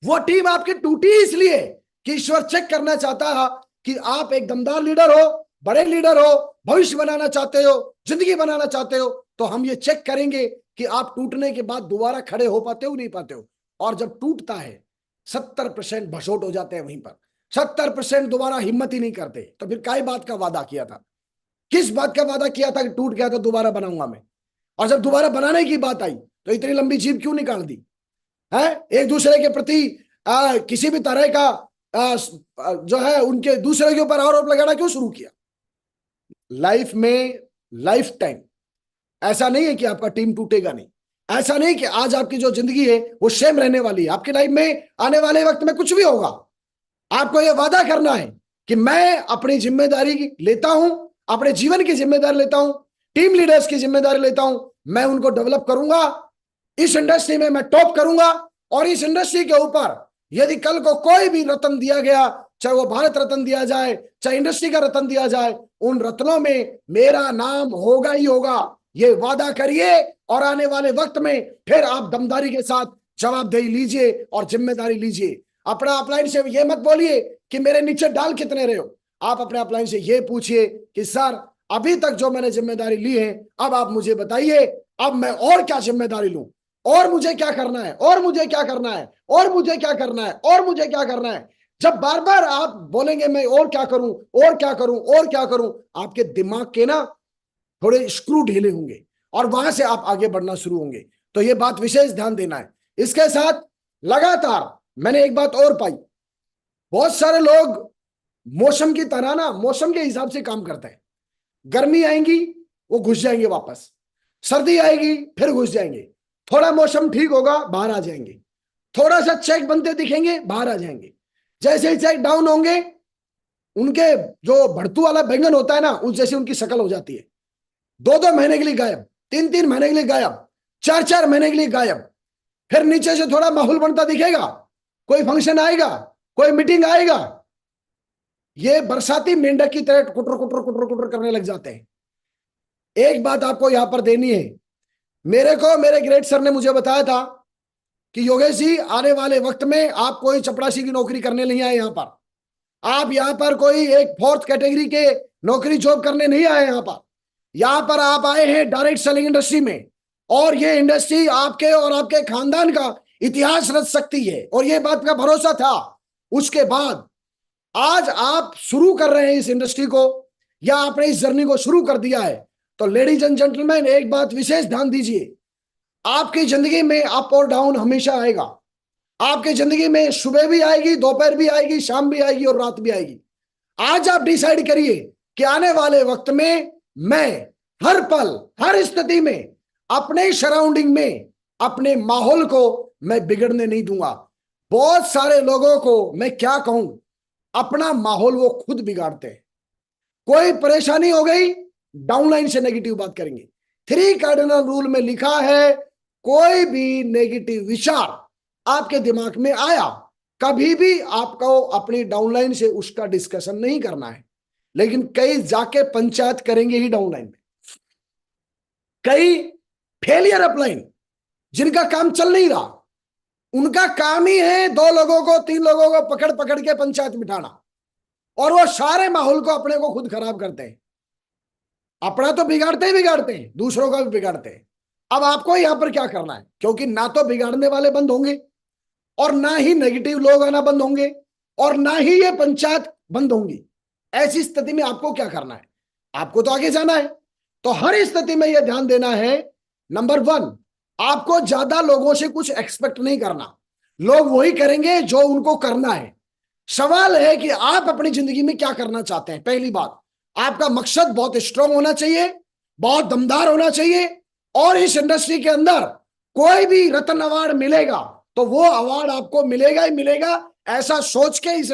वो टीम आपकी टूटी इसलिए कि ईश्वर चेक करना चाहता है कि आप एक दमदार लीडर हो, बड़े लीडर हो, भविष्य बनाना चाहते हो, जिंदगी बनाना चाहते हो। तो हम ये चेक करेंगे कि आप टूटने के बाद दोबारा खड़े हो पाते हो नहीं पाते हो। और जब टूटता है 70% भसोट हो जाते हैं वहीं पर, 70% दोबारा हिम्मत ही नहीं करते। तो फिर काय बात का वादा किया था, किस बात का वादा किया था कि टूट गया तो दोबारा बनाऊंगा मैं? और जब दोबारा बनाने की बात आई तो इतनी लंबी जीप क्यों निकाल दी है? एक दूसरे के प्रति किसी भी तरह का जो है उनके दूसरे के ऊपर आरोप लगाना क्यों शुरू किया? लाइफ में लाइफ टाइम ऐसा नहीं है कि आपका टीम टूटेगा नहीं, ऐसा नहीं कि आज आपकी जो जिंदगी है वो सेम रहने वाली है। आपकी लाइफ में आने वाले वक्त में कुछ भी होगा। आपको यह वादा करना है कि मैं अपनी जिम्मेदारी लेता हूं, अपने जीवन की जिम्मेदारी लेता हूं, टीम लीडर्स की जिम्मेदारी लेता हूं, मैं उनको डेवलप करूंगा, इस इंडस्ट्री में मैं टॉप करूंगा। और इस इंडस्ट्री के ऊपर यदि कल को कोई भी रत्न दिया गया, चाहे वो भारत रत्न दिया जाए, चाहे इंडस्ट्री का रत्न दिया जाए, उन रत्नों में मेरा नाम होगा ही होगा। ये वादा करिए और आने वाले वक्त में फिर आप दमदारी के साथ जवाबदेही लीजिए और जिम्मेदारी लीजिए। अपना अपलाइन से ये मत बोलिए कि मेरे नीचे डाल कितने रहे हो। आप अपने अपलाइन से ये पूछिए कि सर अभी तक जो मैंने जिम्मेदारी ली है, अब आप मुझे बताइए अब मैं और क्या जिम्मेदारी लूं, और मुझे क्या करना है, और मुझे क्या करना है, और मुझे क्या करना है, और मुझे क्या करना है। जब बार बार आप बोलेंगे मैं और क्या करूं, और क्या करूं, और क्या करूं, आपके दिमाग के ना थोड़े स्क्रू ढीले होंगे और वहां से आप आगे बढ़ना शुरू होंगे। तो ये बात विशेष ध्यान देना है। इसके साथ लगातार मैंने एक बात और पाई, बहुत सारे लोग मौसम की तरह ना मौसम के हिसाब से काम करते हैं। गर्मी आएंगी वो घुस जाएंगे वापस, सर्दी आएगी फिर घुस जाएंगे, थोड़ा मौसम ठीक होगा बाहर आ जाएंगे, थोड़ा सा चेक बनते दिखेंगे बाहर आ जाएंगे। जैसे ही चेक डाउन होंगे उनके जो भड़तू वाला बैंगन होता है ना उस जैसी उनकी शक्ल हो जाती है। 2-2 महीने के लिए गायब, 3-3 महीने के लिए गायब, 4-4 महीने के लिए गायब। फिर नीचे से थोड़ा माहौल बनता दिखेगा, कोई फंक्शन आएगा, कोई मीटिंग आएगा, ये बरसाती मेंढक की तरह कुटर कुटर कुटर कुटर करने लग जाते हैं। एक बात आपको यहां पर देनी है, मेरे ग्रेट सर ने मुझे बताया था कि योगेश जी आने वाले वक्त में आप कोई चपरासी की नौकरी करने नहीं आए यहां पर, आप यहां पर कोई एक 4th कैटेगरी के नौकरी जॉब करने नहीं आए यहां पर आप आए हैं डायरेक्ट सेलिंग इंडस्ट्री में। और ये इंडस्ट्री आपके और आपके खानदान का इतिहास रच सकती है, और ये बात का भरोसा था। उसके बाद आज आप शुरू कर रहे हैं इस इंडस्ट्री को, या आपने इस जर्नी को शुरू कर दिया है। तो लेडीज एंड जेंटलमैन एक बात विशेष ध्यान दीजिए, आपकी जिंदगी में अप और डाउन हमेशा आएगा। आपकी जिंदगी में सुबह भी आएगी, दोपहर भी आएगी, शाम भी आएगी और रात भी आएगी। आज आप डिसाइड करिए कि आने वाले वक्त में मैं हर पल हर स्थिति में अपने सराउंडिंग में अपने माहौल को मैं बिगड़ने नहीं दूंगा। बहुत सारे लोगों को मैं क्या कहूं, अपना माहौल वो खुद बिगाड़ते हैं। कोई परेशानी हो गई डाउनलाइन से नेगेटिव बात करेंगे। 3 कार्डिनल रूल में लिखा है कोई भी नेगेटिव विचार आपके दिमाग में आया कभी भी आपको अपनी डाउनलाइन से उसका डिस्कशन नहीं करना है। लेकिन कई जाके पंचायत करेंगे ही डाउनलाइन में। कई फेलियर अपलाइन जिनका काम चल नहीं रहा, उनका काम ही है 2 लोगों को 3 लोगों को पकड़ पकड़ के पंचायत बिठाना, और वो सारे माहौल को अपने को खुद खराब करते हैं। अपना तो बिगाड़ते ही बिगाड़ते हैं, दूसरों का भी बिगाड़ते हैं। अब आपको यहां पर क्या करना है, क्योंकि ना तो बिगाड़ने वाले बंद होंगे और ना ही नेगेटिव लोग आना बंद होंगे और ना ही ये पंचायत बंद होंगी। ऐसी स्थिति में आपको क्या करना है, आपको तो आगे जाना है। तो हर स्थिति में यह ध्यान देना है, नंबर 1 आपको ज्यादा लोगों से कुछ एक्सपेक्ट नहीं करना। लोग वही करेंगे जो उनको करना है। सवाल है कि आप अपनी जिंदगी में क्या करना चाहते हैं। पहली बात, आपका मकसद बहुत स्ट्रांग होना चाहिए, बहुत दमदार होना चाहिए, और इस इंडस्ट्री के अंदर कोई भी रत्न अवार्ड मिलेगा तो वो अवार्ड आपको मिलेगा ही मिलेगा, ऐसा सोच के इस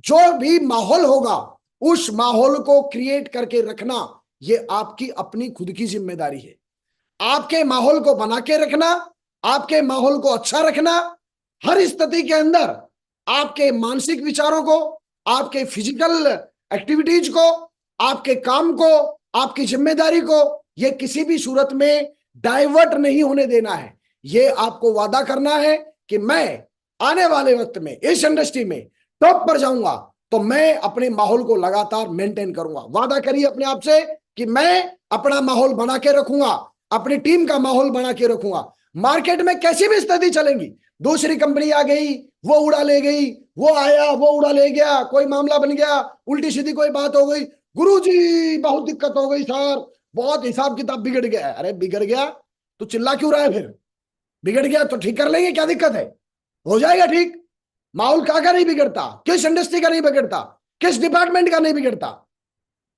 जो भी माहौल होगा उस माहौल को क्रिएट करके रखना, ये आपकी अपनी खुद की जिम्मेदारी है। आपके माहौल को बना के रखना, आपके माहौल को अच्छा रखना, हर स्थिति के अंदर आपके मानसिक विचारों को, आपके फिजिकल एक्टिविटीज को, आपके काम को, आपकी जिम्मेदारी को, ये किसी भी सूरत में डाइवर्ट नहीं होने देना है। ये आपको वादा करना है कि मैं आने वाले वक्त में इस इंडस्ट्री में टॉप पर जाऊंगा, तो मैं अपने माहौल को लगातार मेंटेन करूंगा। वादा करिए अपने आप से कि मैं अपना माहौल बना के रखूंगा, अपनी टीम का माहौल बना के रखूंगा। मार्केट में कैसी भी स्थिति चलेंगी, दूसरी कंपनी आ गई वो उड़ा ले गई, वो आया वो उड़ा ले गया, कोई मामला बन गया, उल्टी सीधी कोई बात हो गई, गुरुजी बहुत दिक्कत हो गई सर, बहुत हिसाब किताब बिगड़ गया। अरे बिगड़ गया तो चिल्ला क्यों रहा है फिर? बिगड़ गया तो ठीक कर लेंगे, क्या दिक्कत है, हो जाएगा ठीक। माहौल का नहीं बिगड़ता, किस इंडस्ट्री का नहीं बिगड़ता, किस डिपार्टमेंट का नहीं बिगड़ता।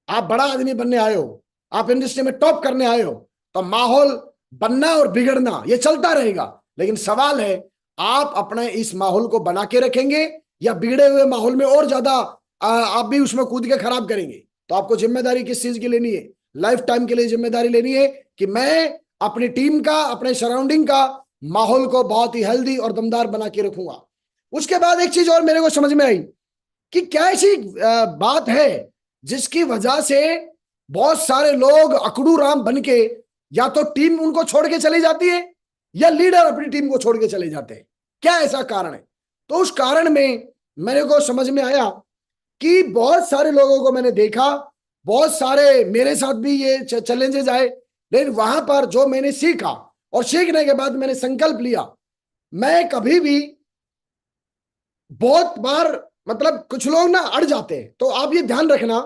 आप बड़ा आदमी बनने आए हो, आप इंडस्ट्री में टॉप करने आए हो, तो माहौल बनना और बिगड़ना ये चलता रहेगा। लेकिन सवाल है आप अपने इस माहौल को बना के रखेंगे या बिगड़े हुए माहौल में और ज्यादा आप भी उसमें कूद के खराब करेंगे। तो आपको जिम्मेदारी किस चीज की लेनी है? लाइफ टाइम के लिए जिम्मेदारी लेनी है कि मैं अपनी टीम का, अपने सराउंडिंग का माहौल को बहुत ही हेल्दी और दमदार बना के रखूंगा। उसके बाद एक चीज और मेरे को समझ में आई कि क्या ऐसी बात है जिसकी वजह से बहुत सारे लोग अकड़ू राम बन के या तो टीम उनको छोड़ के चली जाती है या लीडर अपनी टीम को छोड़ के चले जाते हैं। क्या ऐसा कारण है? तो उस कारण में मेरे को समझ में आया कि बहुत सारे लोगों को मैंने देखा, बहुत सारे मेरे साथ भी ये चैलेंजेस आए, लेकिन वहां पर जो मैंने सीखा और सीखने के बाद मैंने संकल्प लिया, मैं कभी भी, बहुत बार मतलब कुछ लोग ना अड़ जाते हैं, तो आप ये ध्यान रखना,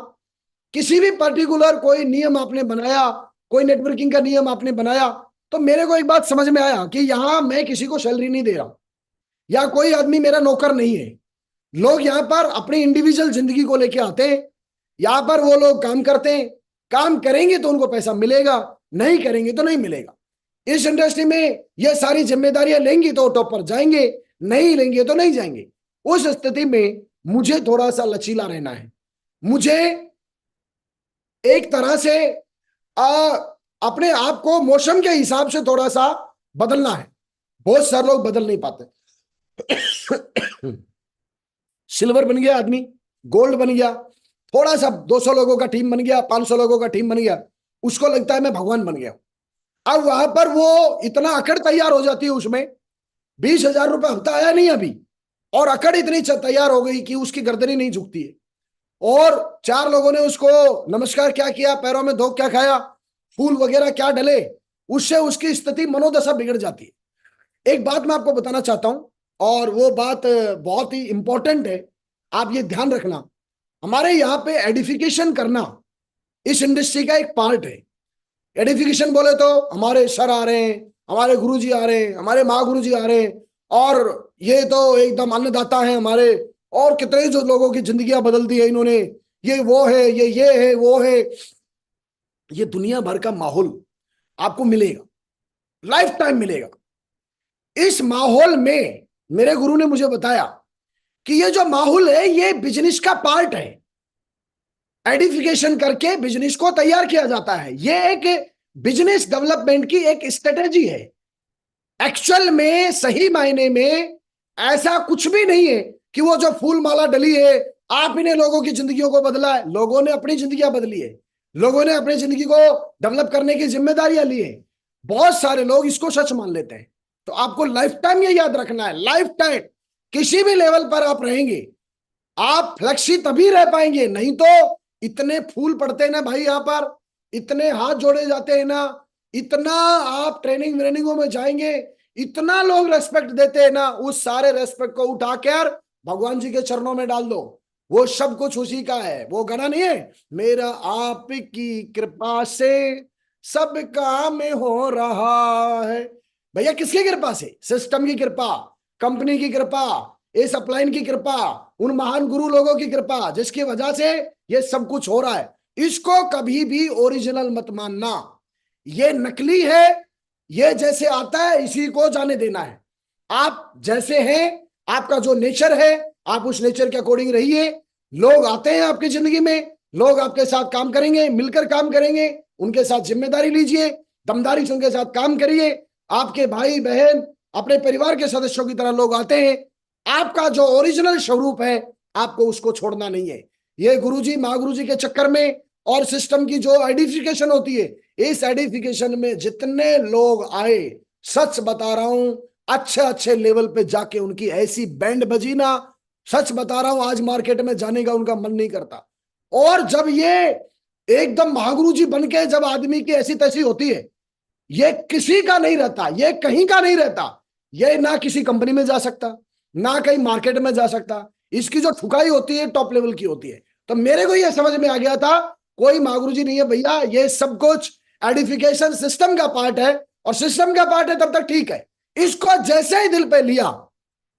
किसी भी पर्टिकुलर कोई नियम आपने बनाया, कोई नेटवर्किंग का नियम आपने बनाया, तो मेरे को एक बात समझ में आया कि यहां मैं किसी को सैलरी नहीं दे रहा या कोई आदमी मेरा नौकर नहीं है। लोग यहां पर अपनी इंडिविजुअल जिंदगी को लेके आते हैं, यहां पर वो लोग काम करते हैं, काम करेंगे तो उनको पैसा मिलेगा, नहीं करेंगे तो नहीं मिलेगा। इस इंडस्ट्री में ये सारी जिम्मेदारियां लेंगी तो टॉप पर जाएंगे, नहीं लेंगे तो नहीं जाएंगे। उस स्थिति में मुझे थोड़ा सा लचीला रहना है, मुझे एक तरह से अपने आप को मौसम के हिसाब से थोड़ा सा बदलना है। बहुत सारे लोग बदल नहीं पाते। सिल्वर बन गया आदमी, गोल्ड बन गया, थोड़ा सा 200 लोगों का टीम बन गया, 500 लोगों का टीम बन गया, उसको लगता है मैं भगवान बन गया। अब वहां पर वो इतना अकड़ तैयार हो जाती है, उसमें 20,000 रुपए हफ्ता आया नहीं अभी, और अकड़ इतनी तैयार हो गई कि उसकी गर्दनी नहीं झुकती है। और 4 लोगों ने उसको नमस्कार क्या किया, पैरों में धोख क्या खाया, फूल वगैरह क्या डले, उससे उसकी स्थिति, मनोदशा बिगड़ जाती है। एक बात मैं आपको बताना चाहता हूं, और वो बात बहुत ही इंपॉर्टेंट है, आप ये ध्यान रखना। हमारे यहाँ पे एडिफिकेशन करना इस इंडस्ट्री का एक पार्ट है। एडिफिकेशन बोले तो हमारे सर आ रहे हैं, हमारे गुरुजी आ रहे हैं, हमारे माँ गुरुजी आ रहे हैं, और ये तो एकदम अन्नदाता है हमारे, और कितने जो लोगों की जिंदगियां बदल दी है इन्होंने, ये वो है, ये है, वो है। ये दुनिया भर का माहौल आपको मिलेगा, लाइफ टाइम मिलेगा। इस माहौल में मेरे गुरु ने मुझे बताया कि ये जो माहौल है ये बिजनेस का पार्ट है। एडिफिकेशन करके बिजनेस को तैयार किया जाता है, ये एक बिजनेस डेवलपमेंट की एक स्ट्रेटेजी है। एक्चुअल में, सही मायने में ऐसा कुछ भी नहीं है कि वो जो फूल माला डली है आप इन्हें लोगों की जिंदगियों को बदला है। लोगों ने अपनी जिंदगियां बदली है, लोगों ने अपनी जिंदगी को डेवलप करने की जिम्मेदारियां ली है। बहुत सारे लोग इसको सच मान लेते हैं। तो आपको लाइफ टाइम ये याद रखना है, लाइफ टाइम किसी भी लेवल पर आप रहेंगे, आप फ्लेक्सी तभी रह पाएंगे, नहीं तो इतने फूल पड़ते हैं ना भाई, यहाँ पर इतने हाथ जोड़े जाते हैं ना, इतना आप ट्रेनिंग व्रेनिंगों में जाएंगे, इतना लोग रेस्पेक्ट देते हैं ना, उस सारे रेस्पेक्ट को उठाकर भगवान जी के चरणों में डाल दो। वो सब कुछ उसी का है। वो गाना नहीं है, मेरा आपकी कृपा से सब काम हो रहा है। भैया किसकी कृपा से? सिस्टम की कृपा, कंपनी की कृपा, इस अपलाइन की कृपा, उन महान गुरु लोगों की कृपा, जिसकी वजह से ये सब कुछ हो रहा है। इसको कभी भी ओरिजिनल मत मानना, ये नकली है, ये जैसे आता है इसी को जाने देना है। आप जैसे हैं, आपका जो नेचर है, आप उस नेचर के अकॉर्डिंग रहिए। लोग आते हैं आपकी जिंदगी में, लोग आपके साथ काम करेंगे, मिलकर काम करेंगे, उनके साथ जिम्मेदारी लीजिए, दमदारी से उनके साथ काम करिए। आपके भाई बहन, अपने परिवार के सदस्यों की तरह लोग आते हैं। आपका जो ओरिजिनल स्वरूप है आपको उसको छोड़ना नहीं है। ये गुरुजी माँ गुरुजी के चक्कर में और सिस्टम की जो आइडेंटिफिकेशन होती है, इस आइडेंटिफिकेशन में जितने लोग आए, सच बता रहा हूं, अच्छे अच्छे लेवल पे जाके उनकी ऐसी बैंड बजी ना, सच बता रहा हूं, आज मार्केट में जाने का उनका मन नहीं करता। और जब ये एकदम महागुरु जी बन के जब आदमी की ऐसी तैसी होती है, ये किसी का नहीं रहता, ये कहीं का नहीं रहता, ये ना किसी कंपनी में जा सकता, ना कहीं मार्केट में जा सकता। इसकी जो ठुकाई होती है टॉप लेवल की होती है। तो मेरे को ये समझ में आ गया था, कोई महागुरु जी नहीं है भैया, ये सब कुछ एडिफिकेशन सिस्टम का पार्ट है। और सिस्टम का पार्ट है तब तक ठीक है। इसको जैसे ही दिल पे लिया,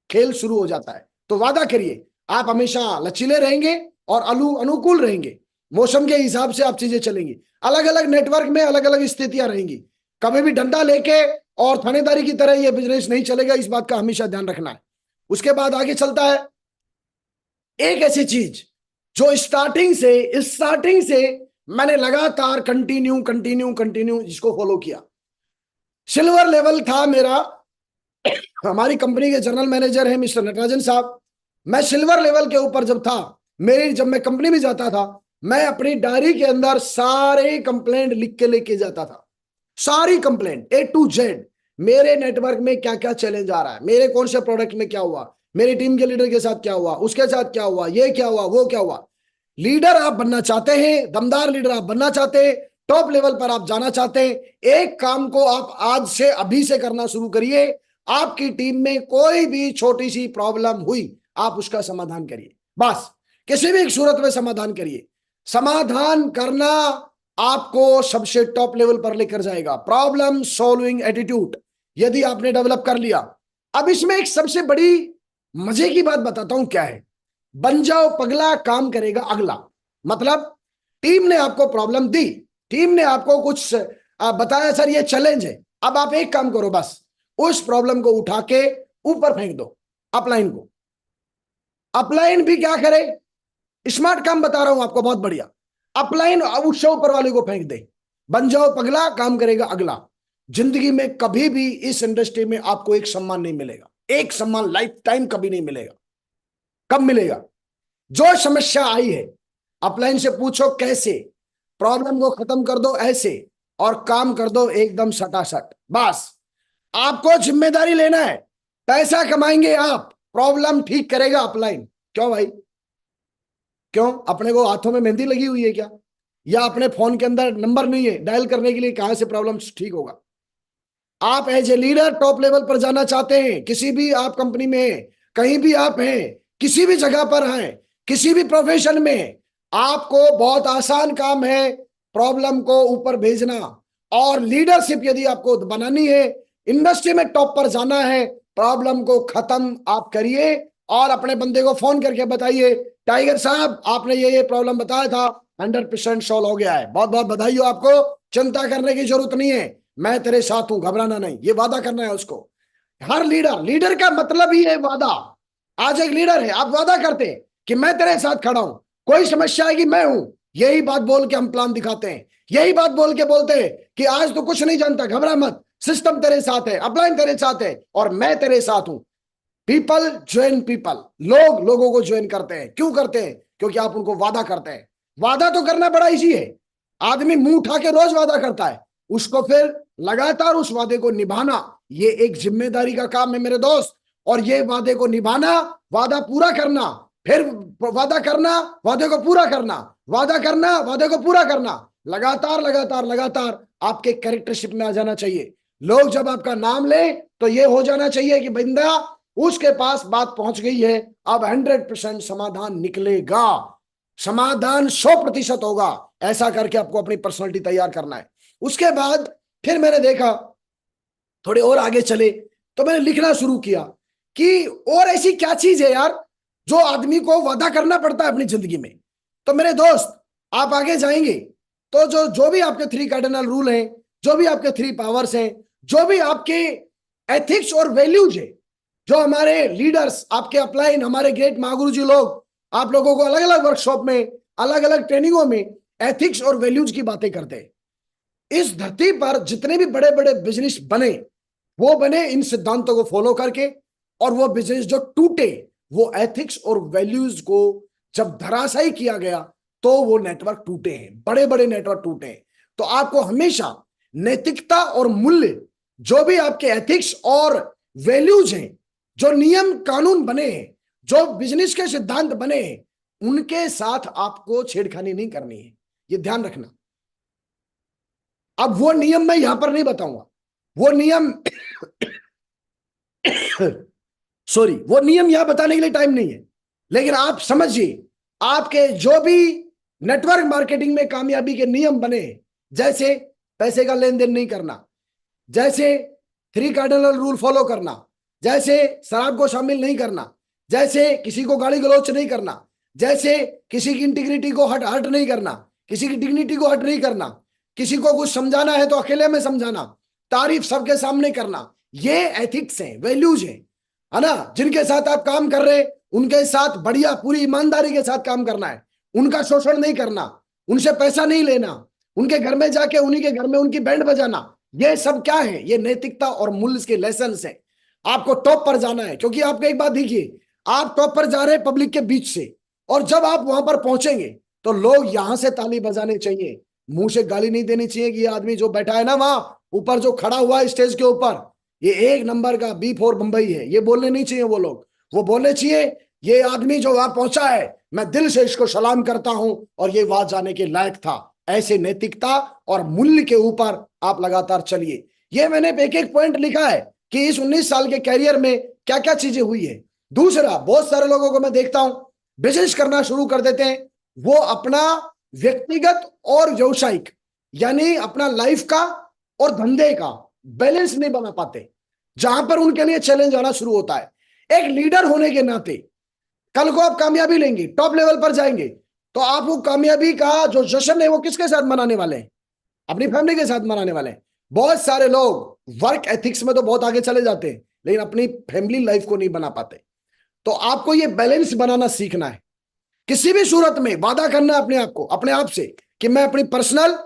खेल शुरू हो जाता है। तो वादा करिए आप हमेशा लचीले रहेंगे और अनुकूल रहेंगे, मौसम के हिसाब से आप चीजें चलेंगी। अलग अलग नेटवर्क में अलग अलग स्थितियां रहेंगी, कभी भी डंडा लेके और थानेदारी की तरह ये बिजनेस नहीं चलेगा, इस बात का हमेशा ध्यान रखना है। उसके बाद आगे चलता है एक ऐसी चीज जो स्टार्टिंग से मैंने लगातार कंटिन्यू कंटिन्यू कंटिन्यू इसको फॉलो किया। सिल्वर लेवल था मेरा, हमारी कंपनी के जनरल मैनेजर हैं मिस्टर नटराजन साहब। मैं सिल्वर लेवल के ऊपर जब था, जब मैं कंपनी में जाता था, मैं अपनी डायरी के अंदर सारे कंप्लेंट लिख के लेके जाता था। सारी कंप्लेंट A to Z, मेरे नेटवर्क में क्या क्या चैलेंज आ रहा है, मेरे कौन से प्रोडक्ट में क्या हुआ, मेरी टीम के लीडर के साथ क्या हुआ, उसके साथ क्या हुआ, ये क्या हुआ, वो क्या हुआ। लीडर आप बनना चाहते हैं, दमदार लीडर आप बनना चाहते हैं, टॉप लेवल पर आप जाना चाहते हैं, एक काम को आप आज से अभी से करना शुरू करिए। आपकी टीम में कोई भी छोटी सी प्रॉब्लम हुई, आप उसका समाधान करिए। बस किसी भी एक सूरत में समाधान करिए। समाधान करना आपको सबसे टॉप लेवल पर लेकर जाएगा। प्रॉब्लम सॉल्विंग एटीट्यूड यदि आपने डेवलप कर लिया। अब इसमें एक सबसे बड़ी मजे की बात बताता हूं क्या है। बन जाओ पगला, काम करेगा अगला। मतलब टीम ने आपको प्रॉब्लम दी, टीम ने आपको कुछ बताया, सर ये चैलेंज है, अब आप एक काम करो, बस उस प्रॉब्लम को उठा के ऊपर फेंक दो अपलाइन को। अपलाइन भी क्या करे, स्मार्ट काम बता रहा हूं आपको, बहुत बढ़िया। अपलाइन उससे ऊपर वाले को फेंक दे। बन जाओ पगला, काम करेगा अगला। जिंदगी में कभी भी इस इंडस्ट्री में आपको एक सम्मान नहीं मिलेगा, एक सम्मान लाइफ टाइम कभी नहीं मिलेगा। कब मिलेगा? जो समस्या आई है अपलाइन से पूछो कैसे, प्रॉब्लम को खत्म कर दो ऐसे, और काम कर दो एकदम सटासट। बस आपको जिम्मेदारी लेना है, पैसा कमाएंगे आप, प्रॉब्लम ठीक करेगा अपलाइन। क्यों भाई, क्यों? अपने को हाथों में मेहंदी लगी हुई है क्या? या अपने फोन के अंदर नंबर नहीं है डायल करने के लिए? कहां से प्रॉब्लम ठीक होगा? आप as a leader top level पर जाना चाहते हैं, किसी भी आप कंपनी में, कहीं भी आप हैं, किसी भी जगह पर हैं, किसी भी प्रोफेशन में, आपको बहुत आसान काम है प्रॉब्लम को ऊपर भेजना। और लीडरशिप यदि आपको बनानी है, इंडस्ट्री में टॉप पर जाना है, प्रॉब्लम को खत्म आप करिए और अपने बंदे को फोन करके बताइए, टाइगर साहब आपने ये प्रॉब्लम बताया था, 100% सॉल्व हो गया है, बहुत बहुत बधाई हो आपको, चिंता करने की जरूरत नहीं है, मैं तेरे साथ हूं, घबराना नहीं। ये वादा करना है उसको। हर लीडर का मतलब ही है वादा। आज एक लीडर है, आप वादा करते हैं कि मैं तेरे साथ खड़ा हूं, कोई समस्या आएगी मैं हूं, यही बात बोल के हम प्लान दिखाते हैं, यही बात बोल के बोलते हैं कि आज तो कुछ नहीं जानता, घबरा मत, सिस्टम तेरे साथ है, अपलाइन तेरे साथ है और मैं तेरे साथ हूं। पीपल ज्वाइन पीपल, लोग लोगों को ज्वाइन करते हैं। क्यों करते हैं? क्योंकि आप उनको वादा करते हैं। वादा तो करना बड़ा इजी है, आदमी मुंह उठा के रोज वादा करता है, उसको फिर लगातार उस वादे को निभाना, ये एक जिम्मेदारी का काम है मेरे दोस्त। और ये वादे को निभाना, वादा पूरा करना, फिर वादा करना, वादे को पूरा करना, वादा करना, वादे को पूरा करना, लगातार लगातार लगातार आपके कैरेक्टरशिप में आ जाना चाहिए। लोग जब आपका नाम ले तो ये हो जाना चाहिए कि बंदा उसके पास बात पहुंच गई है, अब 100% समाधान निकलेगा, समाधान 100% होगा। ऐसा करके आपको अपनी पर्सनालिटी तैयार करना है। उसके बाद फिर मैंने देखा, थोड़े और आगे चले तो मैंने लिखना शुरू किया कि और ऐसी क्या चीज है यार जो आदमी को वादा करना पड़ता है अपनी जिंदगी में। तो मेरे दोस्त, आप आगे जाएंगे तो जो भी आपके 3 कार्डिनल रूल हैं, जो भी आपके 3 पावर्स हैं, जो भी आपके एथिक्स और वैल्यूज है, जो हमारे लीडर्स, आपके अपलाइन, हमारे ग्रेट महागुरु जी लोग आप लोगों को अलग अलग वर्कशॉप में, अलग अलग ट्रेनिंगों में एथिक्स और वैल्यूज की बातें करते हैं। इस धरती पर जितने भी बड़े बड़े बिजनेस बने, वो बने इन सिद्धांतों को फॉलो करके, और वो बिजनेस जो टूटे, वो एथिक्स और वैल्यूज को जब धराशायी किया गया तो वो नेटवर्क टूटे हैं, बड़े बड़े नेटवर्क टूटे हैं। तो आपको हमेशा नैतिकता और मूल्य, जो भी आपके एथिक्स और वैल्यूज हैं, जो नियम कानून बने हैं, जो बिजनेस के सिद्धांत बने हैं, उनके साथ आपको छेड़खानी नहीं करनी है, ये ध्यान रखना। अब वो नियम मैं यहां पर नहीं बताऊंगा, वो नियम सॉरी, वो नियम यहां बताने के लिए टाइम नहीं है, लेकिन आप समझिए, आपके जो भी नेटवर्क मार्केटिंग में कामयाबी के नियम बने, जैसे पैसे का लेन देन नहीं करना, जैसे 3 कार्डिनल रूल फॉलो करना, जैसे शराब को शामिल नहीं करना, जैसे किसी को गाली गलौच नहीं करना, जैसे किसी की इंटीग्रिटी को हट हट नहीं करना, किसी की डिग्निटी को हट नहीं करना, किसी को कुछ समझाना है तो अकेले में समझाना, तारीफ सबके सामने करना, ये एथिक्स हैं, वैल्यूज हैं, है ना। जिनके साथ आप काम कर रहे हैं उनके साथ बढ़िया पूरी ईमानदारी के साथ काम करना है, उनका शोषण नहीं करना, उनसे पैसा नहीं लेना, उनके घर में जाके उन्हीं के घर में उनकी बैंड बजाना, ये सब क्या है, ये नैतिकता और मूल्य के लेसन है। आपको टॉप पर जाना है, क्योंकि आपको एक बात देखिए, आप टॉप पर जा रहे हैं पब्लिक के बीच से, और जब आप वहां पर पहुंचेंगे तो लोग यहां से ताली बजाने चाहिए, मुंह से गाली नहीं देनी चाहिए कि ये आदमी जो बैठा है ना वहां ऊपर, जो खड़ा हुआ है स्टेज के ऊपर, ये 1 नंबर का B4 बंबई है, ये बोलने नहीं चाहिए वो लोग। वो बोलने चाहिए ये आदमी जो वहां पहुंचा है, मैं दिल से इसको सलाम करता हूं और ये वहां जाने के लायक था। ऐसे नैतिकता और मूल्य के ऊपर आप लगातार चलिए। ये मैंने एक एक पॉइंट लिखा है कि इस 19 साल के कैरियर में क्या क्या चीजें हुई है। दूसरा, बहुत सारे लोगों को मैं देखता हूं बिजनेस करना शुरू कर देते हैं, वो अपना व्यक्तिगत और व्यवसायिक यानी अपना लाइफ का और धंधे का बैलेंस नहीं बना पाते, जहां पर उनके लिए चैलेंज आना शुरू होता है। एक लीडर होने के नाते कल को आप कामयाबी लेंगे, टॉप लेवल पर जाएंगे, तो आप वो कामयाबी का जो जश्न है वो किसके साथ मनाने वाले हैं? अपनी फैमिली के साथ मनाने वाले हैं। बहुत सारे लोग वर्क एथिक्स में तो बहुत आगे चले जाते हैं, लेकिन अपनी फैमिली लाइफ को नहीं बना पाते। तो आपको ये बैलेंस बनाना सीखना है। किसी भी सूरत में वादा करना है अपने आप को, अपने आप से, कि मैं अपनी पर्सनल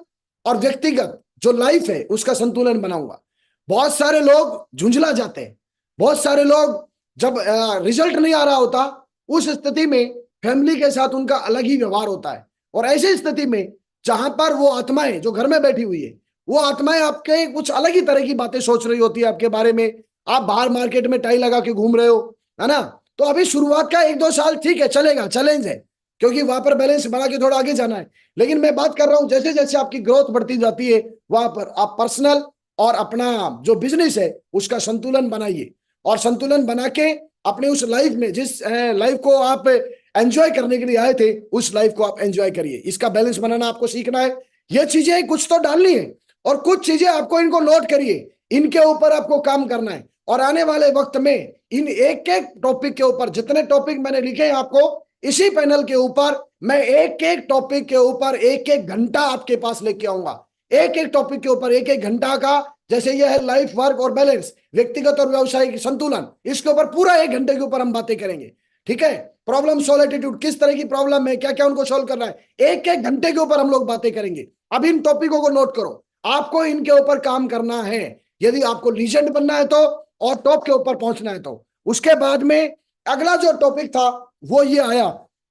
और व्यक्तिगत जो लाइफ है उसका संतुलन बनाऊंगा। बहुत सारे लोग झुंझला जाते हैं, बहुत सारे लोग जब रिजल्ट नहीं आ रहा होता उस स्थिति में फैमिली के साथ उनका अलग ही व्यवहार होता है, और ऐसी स्थिति में जहां पर वो आत्माएं जो घर में बैठी हुई है, वो आत्माएं आपके कुछ अलग ही तरह की बातें सोच रही होती है आपके बारे में। आप बाहर मार्केट में टाई लगा के घूम रहे हो, है ना, तो अभी शुरुआत का 1-2 साल ठीक है, चलेगा, चैलेंज है, क्योंकि वहां पर बैलेंस बना के थोड़ा आगे जाना है। लेकिन मैं बात कर रहा हूं जैसे जैसे आपकी ग्रोथ बढ़ती जाती है, वहां पर आप पर्सनल और अपना जो बिजनेस है उसका संतुलन बनाइए, और संतुलन बना के अपने उस लाइफ में, जिस लाइफ को आप एंजॉय करने के लिए आए थे, उस लाइफ को आप एंजॉय करिए। इसका बैलेंस बनाना आपको सीखना है। ये चीजें कुछ तो डालनी है, और कुछ चीजें आपको इनको नोट करिए, इनके ऊपर आपको काम करना है। और आने वाले वक्त में इन एक एक टॉपिक के ऊपर, जितने टॉपिक मैंने लिखे हैं आपको इसी पैनल के ऊपर, मैं एक एक टॉपिक के ऊपर 1-1 घंटा आपके पास लेके आऊंगा। एक एक टॉपिक के ऊपर 1-1 घंटा का, जैसे ये है लाइफ वर्क और बैलेंस, व्यक्तिगत और व्यवसायिक संतुलन, इसके ऊपर पूरा 1 घंटे के ऊपर हम बातें करेंगे। ठीक है, प्रॉब्लम सॉल्व एटीट्यूड, किस तरह की प्रॉब्लम है, क्या क्या उनको सॉल्व करना है, 1-1 घंटे के ऊपर हम लोग बातें करेंगे। अब इन टॉपिकों को नोट करो, आपको इनके ऊपर काम करना है यदि आपको लीजेंड बनना है तो, और टॉप के ऊपर पहुंचना है तो। उसके बाद में अगला जो टॉपिक था वो ये आया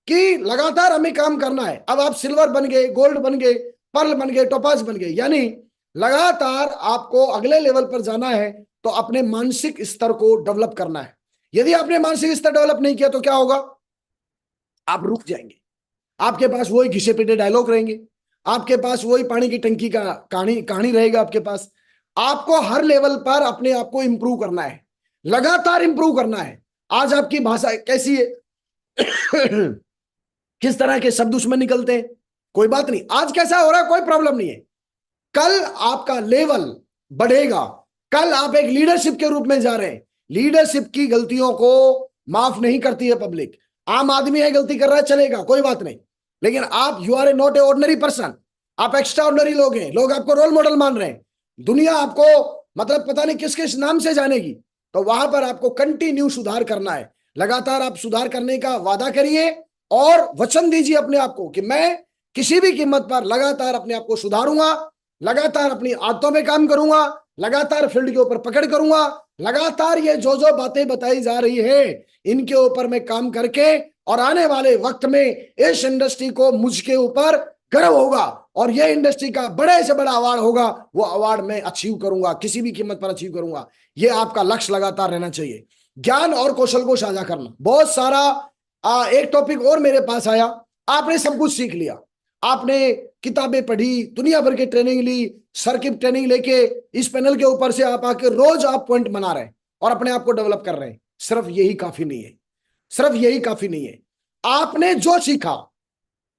कि लगातार हमें काम करना है। अब आप सिल्वर बन गए, गोल्ड बन गए, पर्ल बन गए, टोपाज बन गए, यानी लगातार आपको अगले लेवल पर जाना है तो अपने मानसिक स्तर को डेवलप करना है। यदि आपने मानसिक स्तर डेवलप नहीं किया तो क्या होगा? आप रुक जाएंगे, आपके पास वही घिसे पिटे डायलॉग रहेंगे, आपके पास वही पानी की टंकी का कहानी रहेगा आपके पास। आपको हर लेवल पर अपने आप को इंप्रूव करना है, लगातार इंप्रूव करना है। आज आपकी भाषा कैसी है किस तरह के शब्द उसमें निकलते हैं, कोई बात नहीं, आज कैसा हो रहा है कोई प्रॉब्लम नहीं है, कल आपका लेवल बढ़ेगा, कल आप एक लीडरशिप के रूप में जा रहे हैं। लीडरशिप की गलतियों को माफ नहीं करती है पब्लिक। आम आदमी है, गलती कर रहा है, चलेगा, कोई बात नहीं, लेकिन आप you are a not a ordinary person, आप एक्स्ट्रा ऑर्डिनरी लोग हैं, लोग आपको रोल मॉडल मान रहे हैं, दुनिया आपको मतलब पता नहीं किस किस नाम से जानेगी। तो वहां पर आपको कंटिन्यू सुधार करना है, लगातार आप सुधार करने का वादा करिए और वचन दीजिए अपने आप को कि मैं किसी भी कीमत पर लगातार अपने आप को सुधारूंगा, लगातार अपनी आदतों में काम करूंगा, लगातार फील्ड के ऊपर पकड़ करूंगा, लगातार ये जो जो बातें बताई जा रही है इनके ऊपर मैं काम करके, और आने वाले वक्त में इस इंडस्ट्री को मुझके ऊपर गर्व होगा, और ये इंडस्ट्री का बड़े से बड़ा अवार्ड होगा, वो अवार्ड मैं अचीव करूंगा, किसी भी कीमत पर अचीव करूंगा। ये आपका लक्ष्य लगातार रहना चाहिए। ज्ञान और कौशल को साझा करना, बहुत सारा एक टॉपिक और मेरे पास आया, आपने सब कुछ सीख लिया, आपने किताबें पढ़ी, दुनिया भर की ट्रेनिंग ली, सर की ट्रेनिंग लेके इस पैनल के ऊपर से आप आके रोज आप पॉइंट बना रहे हैं और अपने आप को डेवलप कर रहे हैं। सिर्फ यही काफी नहीं है, सिर्फ यही काफी नहीं है। आपने जो सीखा,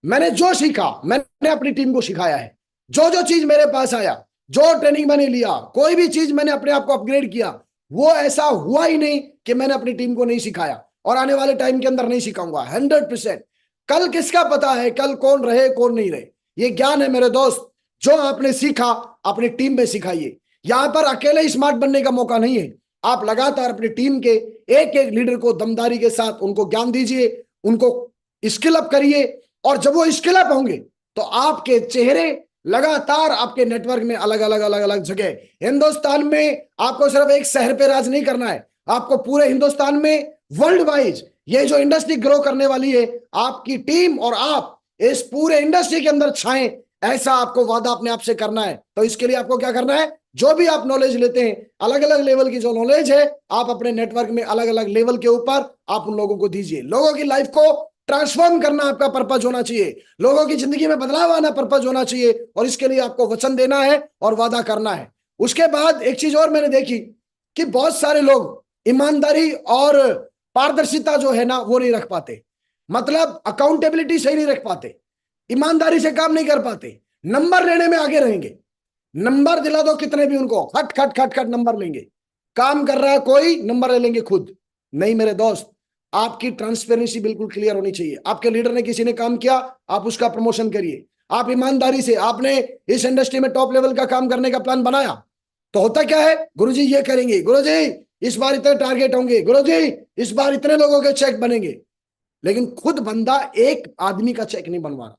मैंने जो सीखा, मैंने अपनी टीम को सिखाया है। जो जो चीज मेरे पास आया जो ट्रेनिंग मैंने लिया, कोई भी चीज मैंने अपने आप को अपग्रेड किया, वो ऐसा हुआ ही नहीं कि मैंने अपनी टीम को नहीं सिखाया, और आने वाले टाइम के अंदर नहीं सिखाऊंगा 100%। कल किसका पता है, कल कौन रहे कौन नहीं रहे। ये ज्ञान है मेरे दोस्त, जो आपने सीखा अपनी टीम में सिखाइए। यहां पर अकेले स्मार्ट बनने का मौका नहीं है, आप लगातार अपनी टीम के एक एक लीडर को दमदारी के साथ उनको ज्ञान दीजिए, उनको स्किल अप करिए, और जब वो स्किल अप होंगे तो आपके चेहरे लगातार आपके नेटवर्क में अलग अलग अलग अलग जगह, हिंदुस्तान में आपको सिर्फ एक शहर पे राज नहीं करना है, आपको पूरे हिंदुस्तान में वर्ल्ड वाइज ये जो इंडस्ट्री ग्रो करने वाली है, आपकी टीम और आप इस पूरे इंडस्ट्री के अंदर छाएं, ऐसा आपको वादा अपने आप से करना है। तो इसके लिए आपको क्या करना है, जो भी आप नॉलेज लेते हैं, अलग अलग लेवल की जो नॉलेज है, आप अपने नेटवर्क में अलग अलग लेवल के ऊपर आप उन लोगों को दीजिए। लोगों की लाइफ को ट्रांसफॉर्म करना आपका पर्पज होना चाहिए, लोगों की जिंदगी में बदलाव आना पर्पज होना चाहिए, और इसके लिए आपको वचन देना है और वादा करना है। उसके बाद एक चीज और मैंने देखी कि बहुत सारे लोग ईमानदारी और पारदर्शिता जो है ना वो नहीं रख पाते, मतलब अकाउंटेबिलिटी सही नहीं रख पाते, ईमानदारी से काम नहीं कर पाते, नंबर लेने में आगे रहेंगे। नंबर दिला दो कितने भी उनको, खट खट खट खट नंबर लेंगे। काम कर रहा है कोई, नंबर ले लेंगे खुद। नहीं मेरे दोस्त, आपकी ट्रांसपेरेंसी बिल्कुल क्लियर होनी चाहिए। आपके लीडर ने किसी ने काम किया, आप उसका प्रमोशन करिए। आप ईमानदारी से, आपने इस इंडस्ट्री में टॉप लेवल का काम करने का प्लान बनाया, तो होता क्या है, गुरुजी ये करेंगे, गुरुजी इस बार इतने टारगेट होंगे, गुरुजी इस बार इतने लोगों के चेक बनेंगे, लेकिन खुद बंदा एक आदमी का चेक नहीं बनवा रहा,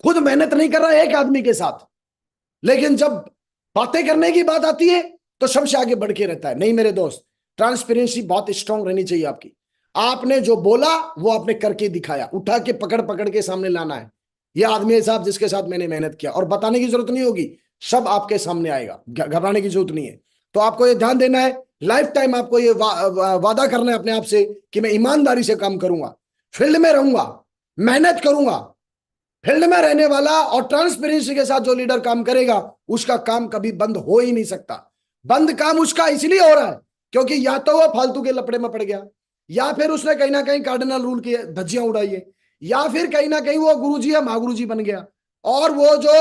खुद मेहनत नहीं कर रहा एक आदमी के साथ, लेकिन जब बातें करने की बात आती है तो सबसे आगे बढ़ के रहता है। नहीं मेरे दोस्त, ट्रांसपेरेंसी बहुत स्ट्रांग रहनी चाहिए आपकी। आपने जो बोला वो आपने करके दिखाया, उठा के पकड़ पकड़ के सामने लाना है। ये आदमी है साहब जिसके साथ मैंने मेहनत किया, और बताने की जरूरत नहीं होगी, सब आपके सामने आएगा, घबराने की जरूरत नहीं है। तो आपको ये ध्यान देना है, लाइफ टाइम आपको ये वादा करना है अपने आप से कि मैं ईमानदारी से काम करूंगा, फील्ड में रहूंगा, मेहनत करूंगा। फील्ड में रहने वाला और ट्रांसपेरेंसी के साथ जो लीडर काम करेगा, उसका काम कभी बंद हो ही नहीं सकता। बंद काम उसका इसलिए हो रहा है क्योंकि या तो वो फालतू के लपड़े में पड़ गया, या फिर उसने कहीं ना कहीं कार्डिनल रूल की धज्जियां उड़ाई है, या फिर कहीं ना कहीं वो गुरुजी या महागुरुजी बन गया, और वो जो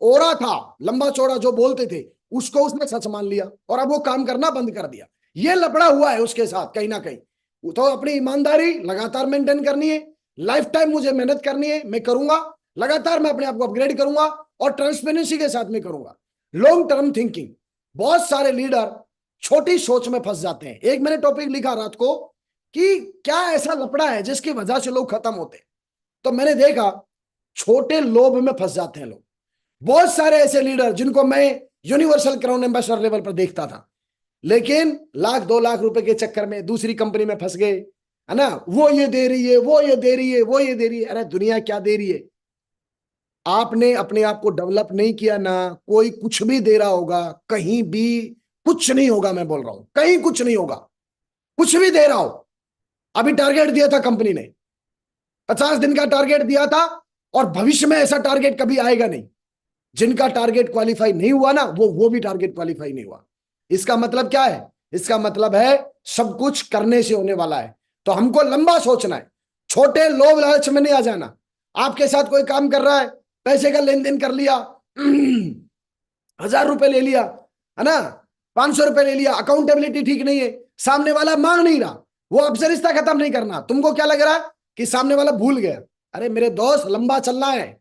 ओरा था लंबा चौड़ा जो बोलते थे उसको उसने सच मान लिया, और अब वो काम करना बंद कर दिया। ये लपड़ा हुआ है उसके साथ कहीं ना कहीं। तो अपनी ईमानदारी लगातार मेंटेन करनी है, लाइफ टाइम मुझे मेहनत करनी है, मैं करूंगा, लगातार मैं अपने आप को अपग्रेड करूंगा, और ट्रांसपेरेंसी के साथ में करूंगा। लॉन्ग टर्म थिंकिंग, बहुत सारे लीडर छोटी सोच में फंस जाते हैं। एक मैंने टॉपिक लिखा रात को कि क्या ऐसा लफड़ा है जिसकी वजह से लोग खत्म होते हैं, तो मैंने देखा छोटे लोभ में फंस जाते हैं लोग। बहुत सारे ऐसे लीडर जिनको मैं यूनिवर्सल क्राउन एम्बेसडर लेवल पर देखता था, लेकिन लाख 2 लाख रुपए के चक्कर में दूसरी कंपनी में फंस गए, है ना, वो ये दे रही है, वो ये दे रही है, वो ये दे रही है। अरे दुनिया क्या दे रही है, आपने अपने आप को डेवलप नहीं किया ना, कोई कुछ भी दे रहा होगा, कहीं भी कुछ नहीं होगा। मैं बोल रहा हूं कहीं कुछ नहीं होगा, कुछ भी दे रहा हो। अभी टारगेट दिया था कंपनी ने, 50 दिन का टारगेट दिया था, और भविष्य में ऐसा टारगेट कभी आएगा नहीं। जिनका टारगेट क्वालिफाई नहीं हुआ ना, वो भी टारगेट क्वालिफाई नहीं हुआ। इसका मतलब क्या है, इसका मतलब है सब कुछ करने से होने वाला है। तो हमको लंबा सोचना है, छोटे लोभ लालच में नहीं आ जाना। आपके साथ कोई काम कर रहा है, पैसे का लेन देन कर लिया, 1000 रुपए ले लिया, है ना, 500 रुपए ले लिया, अकाउंटेबिलिटी ठीक नहीं है, सामने वाला मांग नहीं रहा, वो आपसे रिश्ता खत्म नहीं करना। तुमको क्या लग रहा है कि सामने वाला भूल गया? अरे मेरे दोस्त, लंबा चलना है।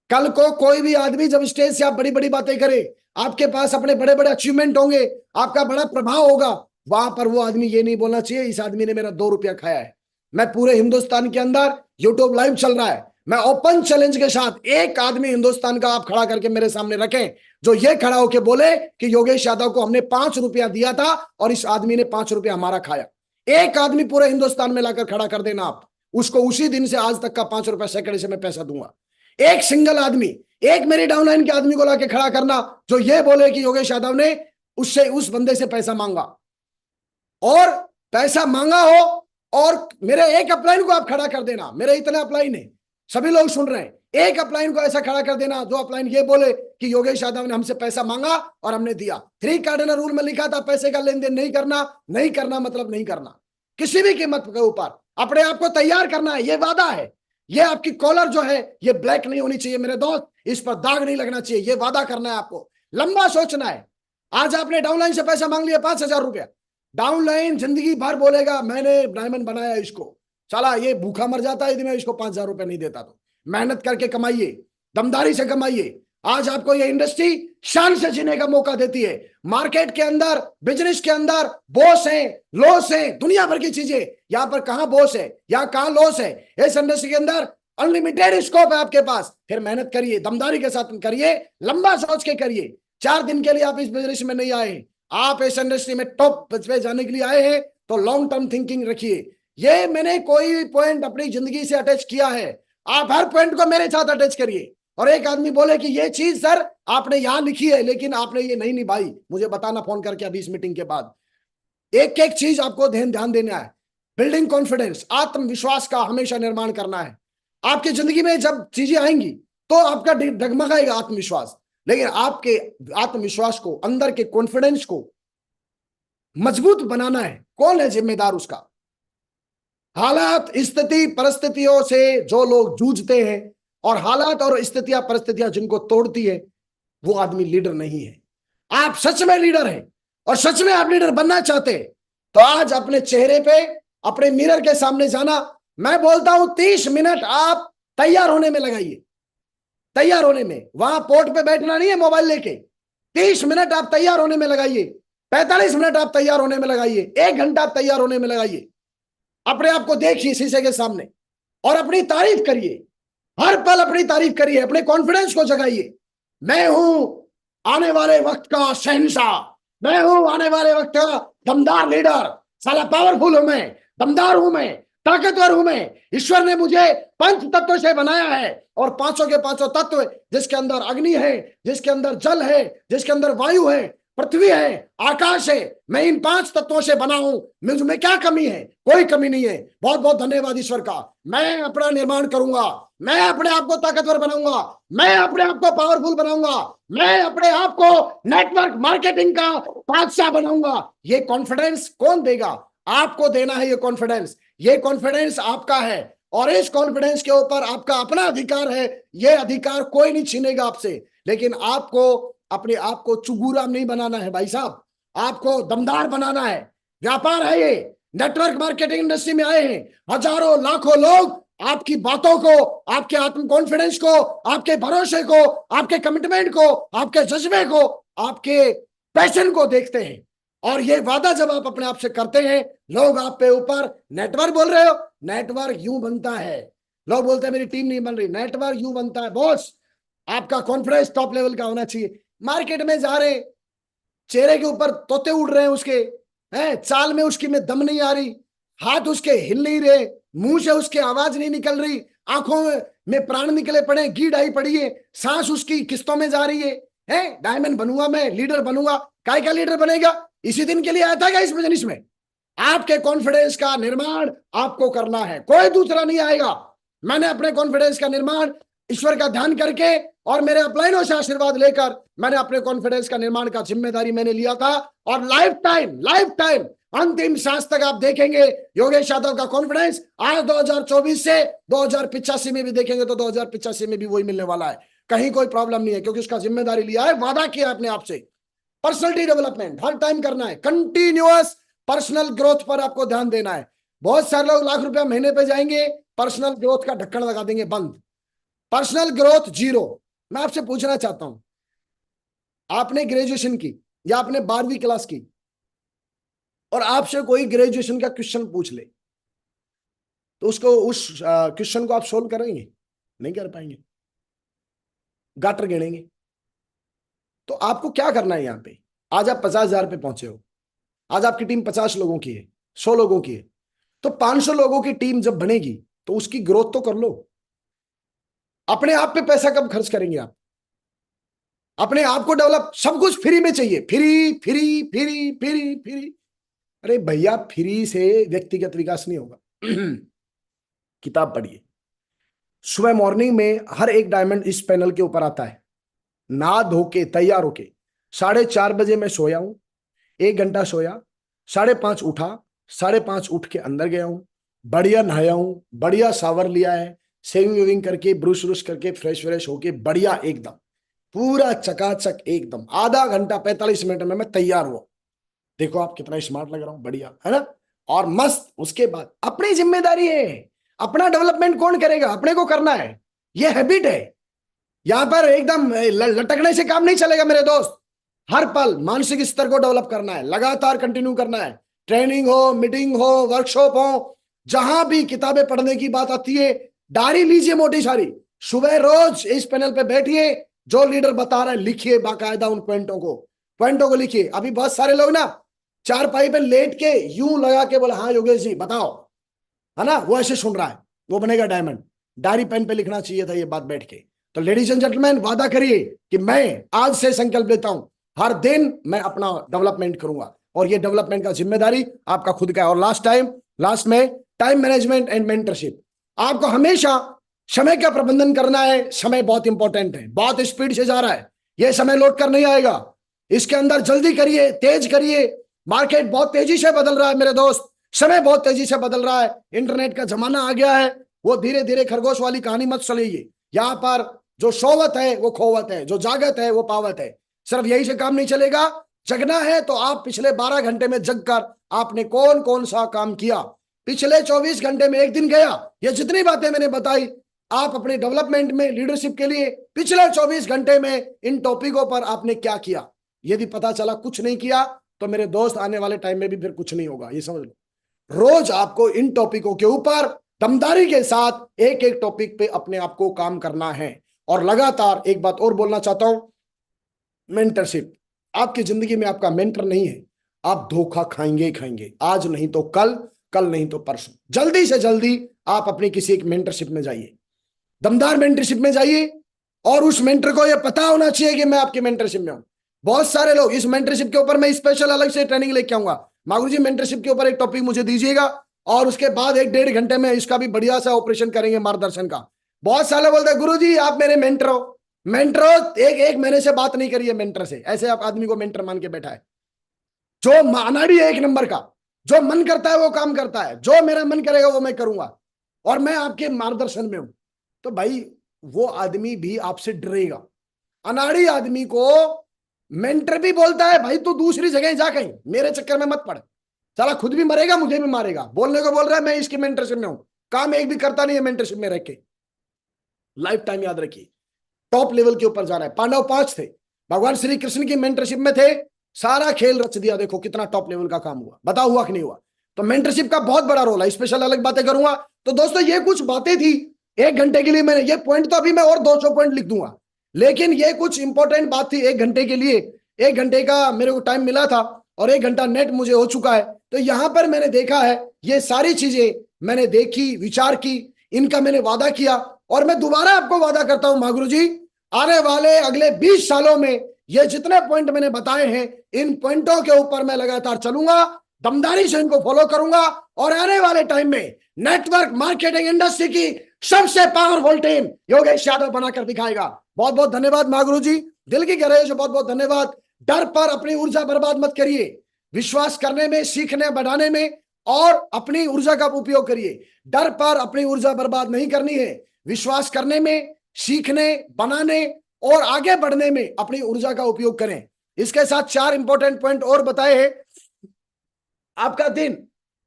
कल को कोई भी आदमी जब स्टेज से आप बड़ी बड़ी बातें करे, आपके पास अपने बड़े बड़े अचीवमेंट होंगे, आपका बड़ा प्रभाव होगा, वहां पर वो आदमी ये नहीं बोलना चाहिए इस आदमी ने मेरा 2 रुपया खाया है। मैं पूरे हिंदुस्तान के अंदर, यूट्यूब लाइव चल रहा है, मैं ओपन चैलेंज के साथ एक आदमी हिंदुस्तान का आप खड़ा करके मेरे सामने रखें, जो ये खड़ा होकर बोले कि योगेश यादव को हमने 5 रुपया दिया था और इस आदमी ने 5 रुपया हमारा खाया। एक आदमी पूरे हिंदुस्तान में लाकर खड़ा कर देना आप, उसको उसी दिन से आज तक का 5 रुपया सेकंड से मैं पैसा दूंगा। एक सिंगल आदमी, एक मेरी डाउनलाइन के आदमी को लाके खड़ा करना जो ये बोले कि योगेश यादव ने उससे, उस बंदे से पैसा मांगा, और पैसा मांगा हो, और मेरे एक अपलाइन को आप खड़ा कर देना, मेरे इतने अपलाइन है, सभी लोग सुन रहे हैं, एक अपलाइन को ऐसा खड़ा कर देना जो अपलाइन ये बोले कि योगेश यादव ने हमसे पैसा मांगा और हमने दिया। 3 कार्डिनल रूल में लिखा था पैसे का लेन देन नहीं करना। नहीं करना मतलब नहीं करना, किसी भी कीमत के ऊपर अपने आप को तैयार करना है, ये वादा है। ये आपकी कॉलर जो है ये ब्लैक नहीं होनी चाहिए मेरे दोस्त, इस पर दाग नहीं लगना चाहिए। ये वादा करना है आपको, लंबा सोचना है। आज आपने डाउनलाइन से पैसा मांग लिया 5,000 रुपया, डाउनलाइन जिंदगी भर बोलेगा मैंने डायमंड बनाया इसको, चला ये भूखा मर जाता है यदि मैं इसको 5,000 रुपया नहीं देता तो। मेहनत करके कमाइए, दमदारी से कमाइए। आज आपको ये इंडस्ट्री शान से जीने का मौका देती है। मार्केट के अंदर, बिजनेस के अंदर बॉस है, लॉस है, दुनिया भर की चीजें। यहां पर कहां बॉस है, यहां कहां लॉस है। इस इंडस्ट्री के अंदर अनलिमिटेड स्कोप है आपके पास। फिर मेहनत करिए, दमदारी के साथ करिए, लंबा सोच के करिए। 4 दिन के लिए आप इस बिजनेस में नहीं आए, आप इस इंडस्ट्री में टॉप पे जाने के लिए आए हैं, तो लॉन्ग टर्म थिंकिंग रखिए। ये मैंने कोई पॉइंट अपनी जिंदगी से अटैच किया है, आप हर पॉइंट को मेरे साथ अटैच करिए। और एक आदमी बोले कि ये चीज सर आपने यहां लिखी है लेकिन आपने ये नहीं निभाई, मुझे बताना फोन करके अभी इस मीटिंग के बाद। एक एक चीज आपको ध्यान देना है। बिल्डिंग कॉन्फिडेंस, आत्मविश्वास का हमेशा निर्माण करना है। आपकी जिंदगी में जब चीजें आएंगी तो आपका डगमगाएगा आत्मविश्वास, लेकिन आपके आत्मविश्वास को, अंदर के कॉन्फिडेंस को मजबूत बनाना है। कौन है जिम्मेदार उसका? हालात, स्थिति, परिस्थितियों से जो लोग जूझते हैं और हालात और स्थितियां परिस्थितियां जिनको तोड़ती है, वो आदमी लीडर नहीं है। आप सच में लीडर हैं और सच में आप लीडर बनना चाहते हैं तो आज अपने चेहरे पे, अपने मिरर के सामने जाना, मैं बोलता हूं 30 मिनट आप तैयार होने में लगाइए। तैयार होने में, वहां पोर्ट पे बैठना नहीं है मोबाइल लेके। 30 मिनट आप तैयार होने में लगाइए, 45 मिनट आप तैयार होने में लगाइए, 1 घंटा आप तैयार होने में लगाइए। अपने आप को देखिए शीशे के सामने और अपनी तारीफ करिए, हर पल अपनी तारीफ करिए, अपने कॉन्फिडेंस को जगाइए। मैं हूं आने वाले वक्त का शहंशाह, मैं हूं आने वाले वक्त का दमदार लीडर। साला पावरफुल हूं मैं, दमदार हूं मैं, ताकतवर हूं मैं। ईश्वर ने मुझे 5 तत्वों से बनाया है और पांचों के पांचों तत्व, जिसके अंदर अग्नि है, जिसके अंदर जल है, जिसके अंदर वायु है, पृथ्वी है, आकाश है, मैं इन 5 तत्वों से बना हूं। मुझमें क्या कमी है? कोई कमी नहीं है। बहुत बहुत धन्यवाद ईश्वर का। मैं अपना निर्माण करूंगा, मैं अपने आप को ताकतवर बनाऊंगा, मैं अपने आप को पावरफुल बनाऊंगा, मैं अपने आप को नेटवर्क मार्केटिंग का बादशाह बनाऊंगा। ये कॉन्फिडेंस कौन देगा? आपको देना है ये कॉन्फिडेंस। ये कॉन्फिडेंस आपका है और इस कॉन्फिडेंस के ऊपर आपका अपना अधिकार है। ये अधिकार कोई नहीं छीनेगा आपसे, लेकिन आपको अपने आप को चुगूरा नहीं बनाना है भाई साहब, आपको दमदार बनाना है। व्यापार है ये, नेटवर्क मार्केटिंग इंडस्ट्री में आए हैं हजारों लाखों लोग। आपकी बातों को, आपके आत्म कॉन्फिडेंस को, आपके भरोसे को, आपके कमिटमेंट को, आपके जज्बे को, आपके पैशन को देखते हैं। और ये वादा जब आप अपने आप से करते हैं, लोग आप पे ऊपर, नेटवर्क बोल रहे हो, नेटवर्क यूं बनता है। लोग बोलते हैं मेरी टीम नहीं बन रही, नेटवर्क यूं बनता है बॉस। आपका कॉन्फिडेंस टॉप लेवल का होना चाहिए। मार्केट में जा रहे, चेहरे के ऊपर तोते उड़ रहे हैं उसके, हैं चाल में उसकी में दम नहीं आ रही, हाथ उसके हिल नहीं रहे, मुंह से उसके आवाज नहीं निकल रही, आंखों में प्राण निकले पड़े, गीड आई पड़ी है, सांस उसकी किस्तों में जा रही है। डायमंड बनूंगा मैं, लीडर बनूंगा। काय का लीडर बनेगा? इसी दिन के लिए आया था क्या इस बिजनेस में? आपके कॉन्फिडेंस का निर्माण आपको करना है, कोई दूसरा नहीं आएगा। मैंने अपने कॉन्फिडेंस का निर्माण ईश्वर का ध्यान करके और मेरे अपलाइनों से आशीर्वाद लेकर मैंने अपने कॉन्फिडेंस का निर्माण का जिम्मेदारी मैंने लिया था। और लाइफ टाइम अंतिम सांस तक आप देखेंगे योगेश यादव का कॉन्फिडेंस। आज 2024 से 2085 में भी देखेंगे तो 2085 में भी वही मिलने वाला है। कहीं कोई प्रॉब्लम नहीं है, क्योंकि उसका जिम्मेदारी लिया है, वादा किया अपने आप से। पर्सनलिटी डेवलपमेंट हर टाइम करना है, कंटिन्यूअस पर्सनल ग्रोथ पर आपको ध्यान देना है। बहुत सारे लोग लाख रुपया महीने पे जाएंगे, पर्सनल ग्रोथ का ढक्कन लगा देंगे बंद, पर्सनल ग्रोथ जीरो। मैं आपसे पूछना चाहता हूं, आपने ग्रेजुएशन की या आपने 12वीं क्लास की और आपसे कोई ग्रेजुएशन का क्वेश्चन पूछ ले तो उसको, उस क्वेश्चन को आप सोल्व करेंगे? नहीं कर पाएंगे, गाटर गिनेंगे। तो आपको क्या करना है यहां पे? आज आप 50,000 पे पहुंचे हो, आज आपकी टीम 50 लोगों की है, 100 लोगों की है, तो 500 लोगों की टीम जब बनेगी तो उसकी ग्रोथ तो कर लो। अपने आप पे पैसा कब खर्च करेंगे आप? अपने आप को डेवलप, सब कुछ फ्री में चाहिए, free free free free free. अरे भैया, फ्री से व्यक्तिगत विकास नहीं होगा। किताब पढ़िए। सुबह मॉर्निंग में हर एक डायमंड इस पैनल के ऊपर आता है, नहा धो के तैयार होके। 4:30 बजे मैं सोया हूं, 1 घंटा सोया, 5:30 उठा, 5:30 उठ के अंदर गया हूं, बढ़िया नहाया हूं, बढ़िया शावर लिया है, सेविंग वेविंग करके ब्रुश व्रुश करके फ्रेश व्रेश होके बढ़िया एकदम पूरा चकाचक एकदम आधा घंटा 45 मिनट में मैं तैयार हुआ। देखो आप कितना स्मार्ट लग रहा हूं, बढ़िया है ना। और मस्त उसके बाद अपनी जिम्मेदारी है, अपना डेवलपमेंट कौन करेगा, अपने को करना है, ये हैबिट है। यहां पर एकदम लटकने से काम नहीं चलेगा मेरे दोस्त। हर पल मानसिक स्तर को डेवलप करना है, लगातार कंटिन्यू करना है। ट्रेनिंग हो, मीटिंग हो, वर्कशॉप हो, जहां भी किताबें पढ़ने की बात आती है, डायरी लीजिए मोटी सारी। सुबह रोज इस पैनल पे बैठिए, जो लीडर बता रहा है लिखिए बाकायदा उन पॉइंटों को लिखिए। अभी बहुत सारे लोग ना चारपाई पे लेट के यूं लगा के बोले हाँ योगेश जी बताओ, है ना, वो ऐसे सुन रहा है, वो बनेगा डायमंड। डायरी पेन पे लिखना चाहिए था ये बात बैठ के। तो लेडीज एंड जेंटलमैन, वादा करिए कि मैं आज से संकल्प लेता हूं, हर दिन मैं अपना डेवलपमेंट करूंगा, और ये डेवलपमेंट का जिम्मेदारी आपका खुद का है। और लास्ट में टाइम मैनेजमेंट एंड मेंटरशिप। आपको हमेशा समय का प्रबंधन करना है। समय बहुत इंपॉर्टेंट है, बहुत स्पीड से जा रहा है, यह समय लौट कर नहीं आएगा। इसके अंदर जल्दी करिए, तेज करिए। मार्केट बहुत तेजी से बदल रहा है मेरे दोस्त, समय बहुत तेजी से बदल रहा है, इंटरनेट का जमाना आ गया है। वो धीरे धीरे खरगोश वाली कहानी मत चलिए। यहां पर जो सोवत है वो खोवत है, जो जागत है वो पावत है। सिर्फ यही से काम नहीं चलेगा। जगना है तो आप पिछले 12 घंटे में जगकर आपने कौन कौन सा काम किया, पिछले 24 घंटे में एक दिन गया, ये जितनी बातें मैंने बताई आप अपने डेवलपमेंट में लीडरशिप के लिए पिछले 24 घंटे में इन टॉपिकों पर आपने क्या किया। यदि पता चला कुछ नहीं किया तो मेरे दोस्त आने वाले टाइम में भी फिर कुछ नहीं होगा, ये समझ लो। रोज आपको इन टॉपिकों के ऊपर दमदारी के साथ एक एक टॉपिक पे अपने आप को काम करना है। और लगातार एक बात और बोलना चाहता हूं, मेंटरशिप। आपकी जिंदगी में आपका मेंटर नहीं है, आप धोखा खाएंगे ही खाएंगे, आज नहीं तो कल, कल नहीं तो परसों। जल्दी से जल्दी आप अपनी किसी एक मेंटरशिप में जाइए, दमदार मेंटरशिप में जाइए, और उस मेंटर को यह पता होना चाहिए कि मैं आपके मेंटरशिप में हूं। बहुत सारे लोग इस मेंटरशिप के ऊपर मैं स्पेशल अलग से ट्रेनिंग लेके आऊंगा। मागुरु जी मेंटरशिप के ऊपर एक टॉपिक मुझे दीजिएगा, और उसके बाद 1-1.5 घंटे में इसका भी बढ़िया सा ऑपरेशन करेंगे, मार्गदर्शन का। बहुत सारे बोलते हैं गुरु जी आप मेरे मेंटर हो। मेंटर हो, एक महीने से बात नहीं करिए मेंटर से, ऐसे आप आदमी को मेंटर मान के बैठा है। जो माना भी है एक नंबर का, जो मन करता है वो काम करता है, जो मेरा मन करेगा वो मैं करूंगा, और मैं आपके मार्गदर्शन में हूं। तो भाई वो आदमी भी आपसे डरेगा। अनाड़ी आदमी को मेंटर भी बोलता है भाई तू दूसरी जगह जा, कहीं मेरे चक्कर में मत पड़, साला खुद भी मरेगा मुझे भी मारेगा। बोलने को बोल रहा है मैं इसकी मेंटरशिप में हूं, काम एक भी करता नहीं है मेंटरशिप में रह के। लाइफ टाइम याद रखिए, टॉप लेवल के ऊपर जाना है। पांडव 5 थे, भगवान श्री कृष्ण की मेंटरशिप में थे, सारा खेल रच दिया। देखो कितना टॉप लेवल का काम हुआ, बताओ हुआ कि नहीं हुआ। तो मेंटरशिप का बहुत बड़ा रोल है, स्पेशल अलग बातें करूंगा। तो दोस्तों ये कुछ बातें थी 1 घंटे के लिए, मैंने ये पॉइंट तो अभी मैं और 200 पॉइंट लिख दूंगा, लेकिन ये कुछ इंपॉर्टेंट बात थी 1 घंटे के लिए। 1 घंटे का मेरे को टाइम मिला था, और 1 घंटा नेट मुझे हो चुका है। तो यहां पर मैंने देखा है, ये सारी चीजें मैंने देखी, विचार की, इनका मैंने वादा किया, और मैं दोबारा आपको वादा करता हूं महागुरु जी, आने वाले अगले 20 सालों में ये जितने पॉइंट मैंने बताए हैं, इन पॉइंटों के ऊपर मैं लगातार चलूंगा, दमदारी से इनको फॉलो करूंगा, और आने वाले टाइम में नेटवर्क मार्केटिंग इंडस्ट्री की सबसे पावरफुल टीम योगेश यादव बनाकर दिखाएगा। बहुत बहुत धन्यवाद महागुरु जी, दिल की गहराई से बहुत बहुत धन्यवाद। डर पर अपनी ऊर्जा बर्बाद मत करिए, विश्वास करने में, सीखने बढ़ाने में, और अपनी ऊर्जा का उपयोग करिए। डर पर अपनी ऊर्जा बर्बाद नहीं करनी है, विश्वास करने में, सीखने, बनाने और आगे बढ़ने में अपनी ऊर्जा का उपयोग करें। इसके साथ 4 इंपॉर्टेंट पॉइंट और बताए हैं। आपका दिन,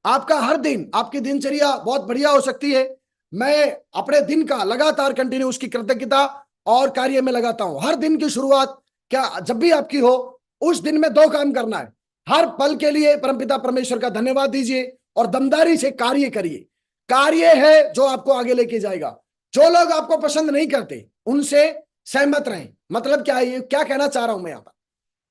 आपका हर दिन, आपकी दिनचर्या बहुत बढ़िया हो सकती है। मैं अपने दिन का लगातार कंटिन्यू उसकी कृतज्ञता और कार्य में लगाता हूं। हर दिन की शुरुआत क्या जब भी आपकी हो, उस दिन में 2 काम करना है। हर पल के लिए परमपिता परमेश्वर का धन्यवाद दीजिए, और दमदारी से कार्य करिए। कार्य है जो आपको आगे लेके जाएगा। जो लोग आपको पसंद नहीं करते उनसे सहमत रहें। मतलब क्या है, क्या कहना चाह रहा हूं मैं यहाँ पर,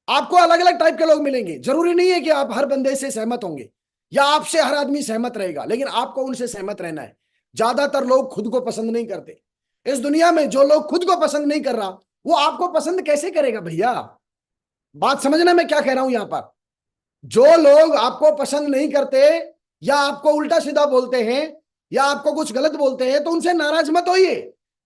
आपको अलग अलग टाइप के लोग मिलेंगे। जरूरी नहीं है कि आप हर बंदे से सहमत होंगे, या आपसे हर आदमी सहमत रहेगा, लेकिन आपको उनसे सहमत रहना है। ज्यादातर लोग खुद को पसंद नहीं करते इस दुनिया में। जो लोग खुद को पसंद नहीं कर रहा, वो आपको पसंद कैसे करेगा भैया। बात समझना मैं क्या कह रहा हूं यहां पर। जो लोग आपको पसंद नहीं करते, या आपको उल्टा सीधा बोलते हैं, या आपको कुछ गलत बोलते हैं, तो उनसे नाराज मत होइए,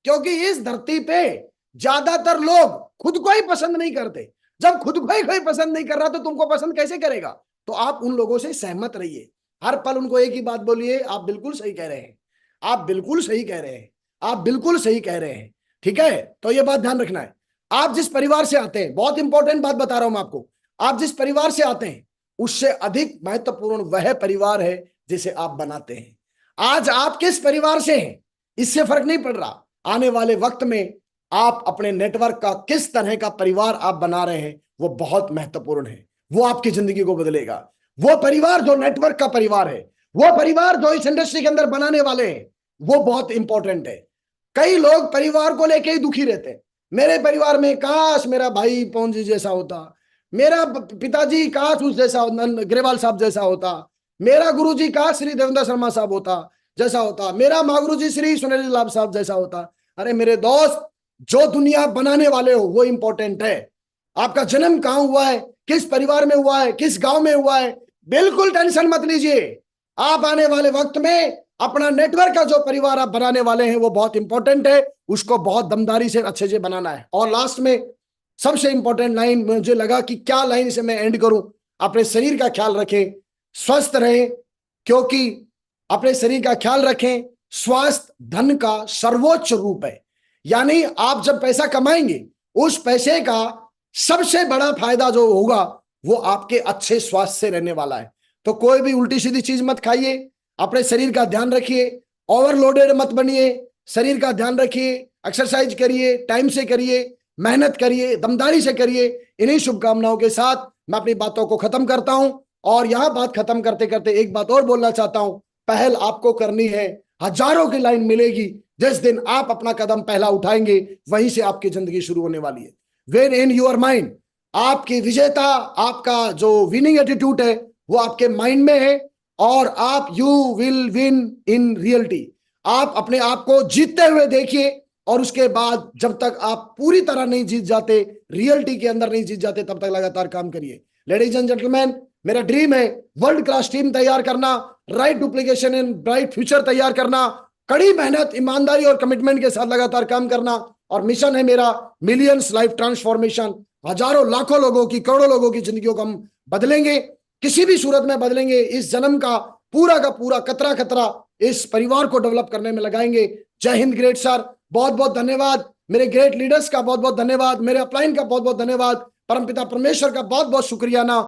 क्योंकि इस धरती पे ज्यादातर लोग खुद को ही पसंद नहीं करते। जब खुद को ही कोई पसंद नहीं कर रहा, तो तुमको पसंद कैसे करेगा। तो आप उन लोगों से सहमत रहिए, हर पल उनको एक ही बात बोलिए, आप बिल्कुल सही कह रहे हैं, आप बिल्कुल सही कह रहे हैं, आप बिल्कुल सही कह रहे हैं, ठीक है। तो ये बात ध्यान रखना है, आप जिस परिवार से आते हैं, बहुत इंपॉर्टेंट बात बता रहा हूं मैं आपको, आप जिस परिवार से आते हैं उससे अधिक महत्वपूर्ण वह परिवार है जिसे आप बनाते हैं। आज आप किस परिवार से हैं इससे फर्क नहीं पड़ रहा, आने वाले वक्त में आप अपने नेटवर्क का किस तरह का परिवार आप बना रहे हैं वो बहुत महत्वपूर्ण है। वो आपकी जिंदगी को बदलेगा। वो परिवार जो नेटवर्क का परिवार है, वो परिवार जो इस इंडस्ट्री के अंदर बनाने वाले हैं, वो बहुत इंपॉर्टेंट है। कई लोग परिवार को लेके ही दुखी रहते हैं। मेरे परिवार में काश मेरा भाई पवन जी जैसा होता, मेरा पिताजी काश उस जैसा ग्रेवाल साहब जैसा होता, मेरा गुरुजी काश श्री देवेंद्र शर्मा साहब होता जैसा होता, मेरा महागुरु जी श्री सुनील लाभ साहब जैसा होता। अरे मेरे दोस्त, जो दुनिया बनाने वाले हो वो इंपॉर्टेंट है। आपका जन्म कहां हुआ है, किस परिवार में हुआ है, किस गांव में हुआ है, बिल्कुल टेंशन मत लीजिए। आप आने वाले वक्त में अपना नेटवर्क का जो परिवार आप बनाने वाले हैं वो बहुत इंपॉर्टेंट है, उसको बहुत दमदारी से अच्छे से बनाना है। और लास्ट में सबसे इंपॉर्टेंट लाइन मुझे लगा कि क्या लाइन से मैं एंड करूं, अपने शरीर का ख्याल रखें, स्वस्थ रहें, क्योंकि अपने शरीर का ख्याल रखें, स्वास्थ्य धन का सर्वोच्च रूप है। यानी आप जब पैसा कमाएंगे उस पैसे का सबसे बड़ा फायदा जो होगा वो आपके अच्छे स्वास्थ्य से रहने वाला है। तो कोई भी उल्टी सीधी चीज मत खाइए, अपने शरीर का ध्यान रखिए, ओवरलोडेड मत बनिए, शरीर का ध्यान रखिए, एक्सरसाइज करिए, टाइम से करिए, मेहनत करिए, दमदारी से करिए। इन्हीं शुभकामनाओं के साथ मैं अपनी बातों को खत्म करता हूं। और यहां बात खत्म करते करते एक बात और बोलना चाहता हूं, पहल आपको करनी है, हजारों की लाइन मिलेगी। जिस दिन आप अपना कदम पहला उठाएंगे वहीं से आपकी जिंदगी शुरू होने वाली है। वेन इन योर माइंड, आपकी विजेता, आपका जो विनिंग एटीट्यूड है वो आपके माइंड में है, और आप you will win in reality. आप अपने आप को जीतते हुए देखिए, और उसके बाद जब तक आप पूरी तरह नहीं जीत जाते, रियलिटी के अंदर नहीं जीत जाते, तब तक लगातार काम करिए। लेडीज एंड जेंटलमैन, मेरा ड्रीम है वर्ल्ड क्लास टीम तैयार करना, right duplication and bright future तैयार करना, कड़ी मेहनत, ईमानदारी और कमिटमेंट के साथ लगातार काम करना। और मिशन है मेरा मिलियंस लाइफ ट्रांसफॉर्मेशन, हजारों लाखों लोगों की, करोड़ों लोगों की जिंदगियों को हम बदलेंगे, किसी भी सूरत में बदलेंगे। इस जन्म का पूरा कतरा कतरा इस परिवार को डेवलप करने में लगाएंगे। जय हिंद ग्रेट सर, बहुत बहुत धन्यवाद। मेरे ग्रेट लीडर्स का बहुत बहुत धन्यवाद, मेरे अपलाइन का बहुत बहुत धन्यवाद, परमपिता परमेश्वर का बहुत बहुत शुक्रिया ना।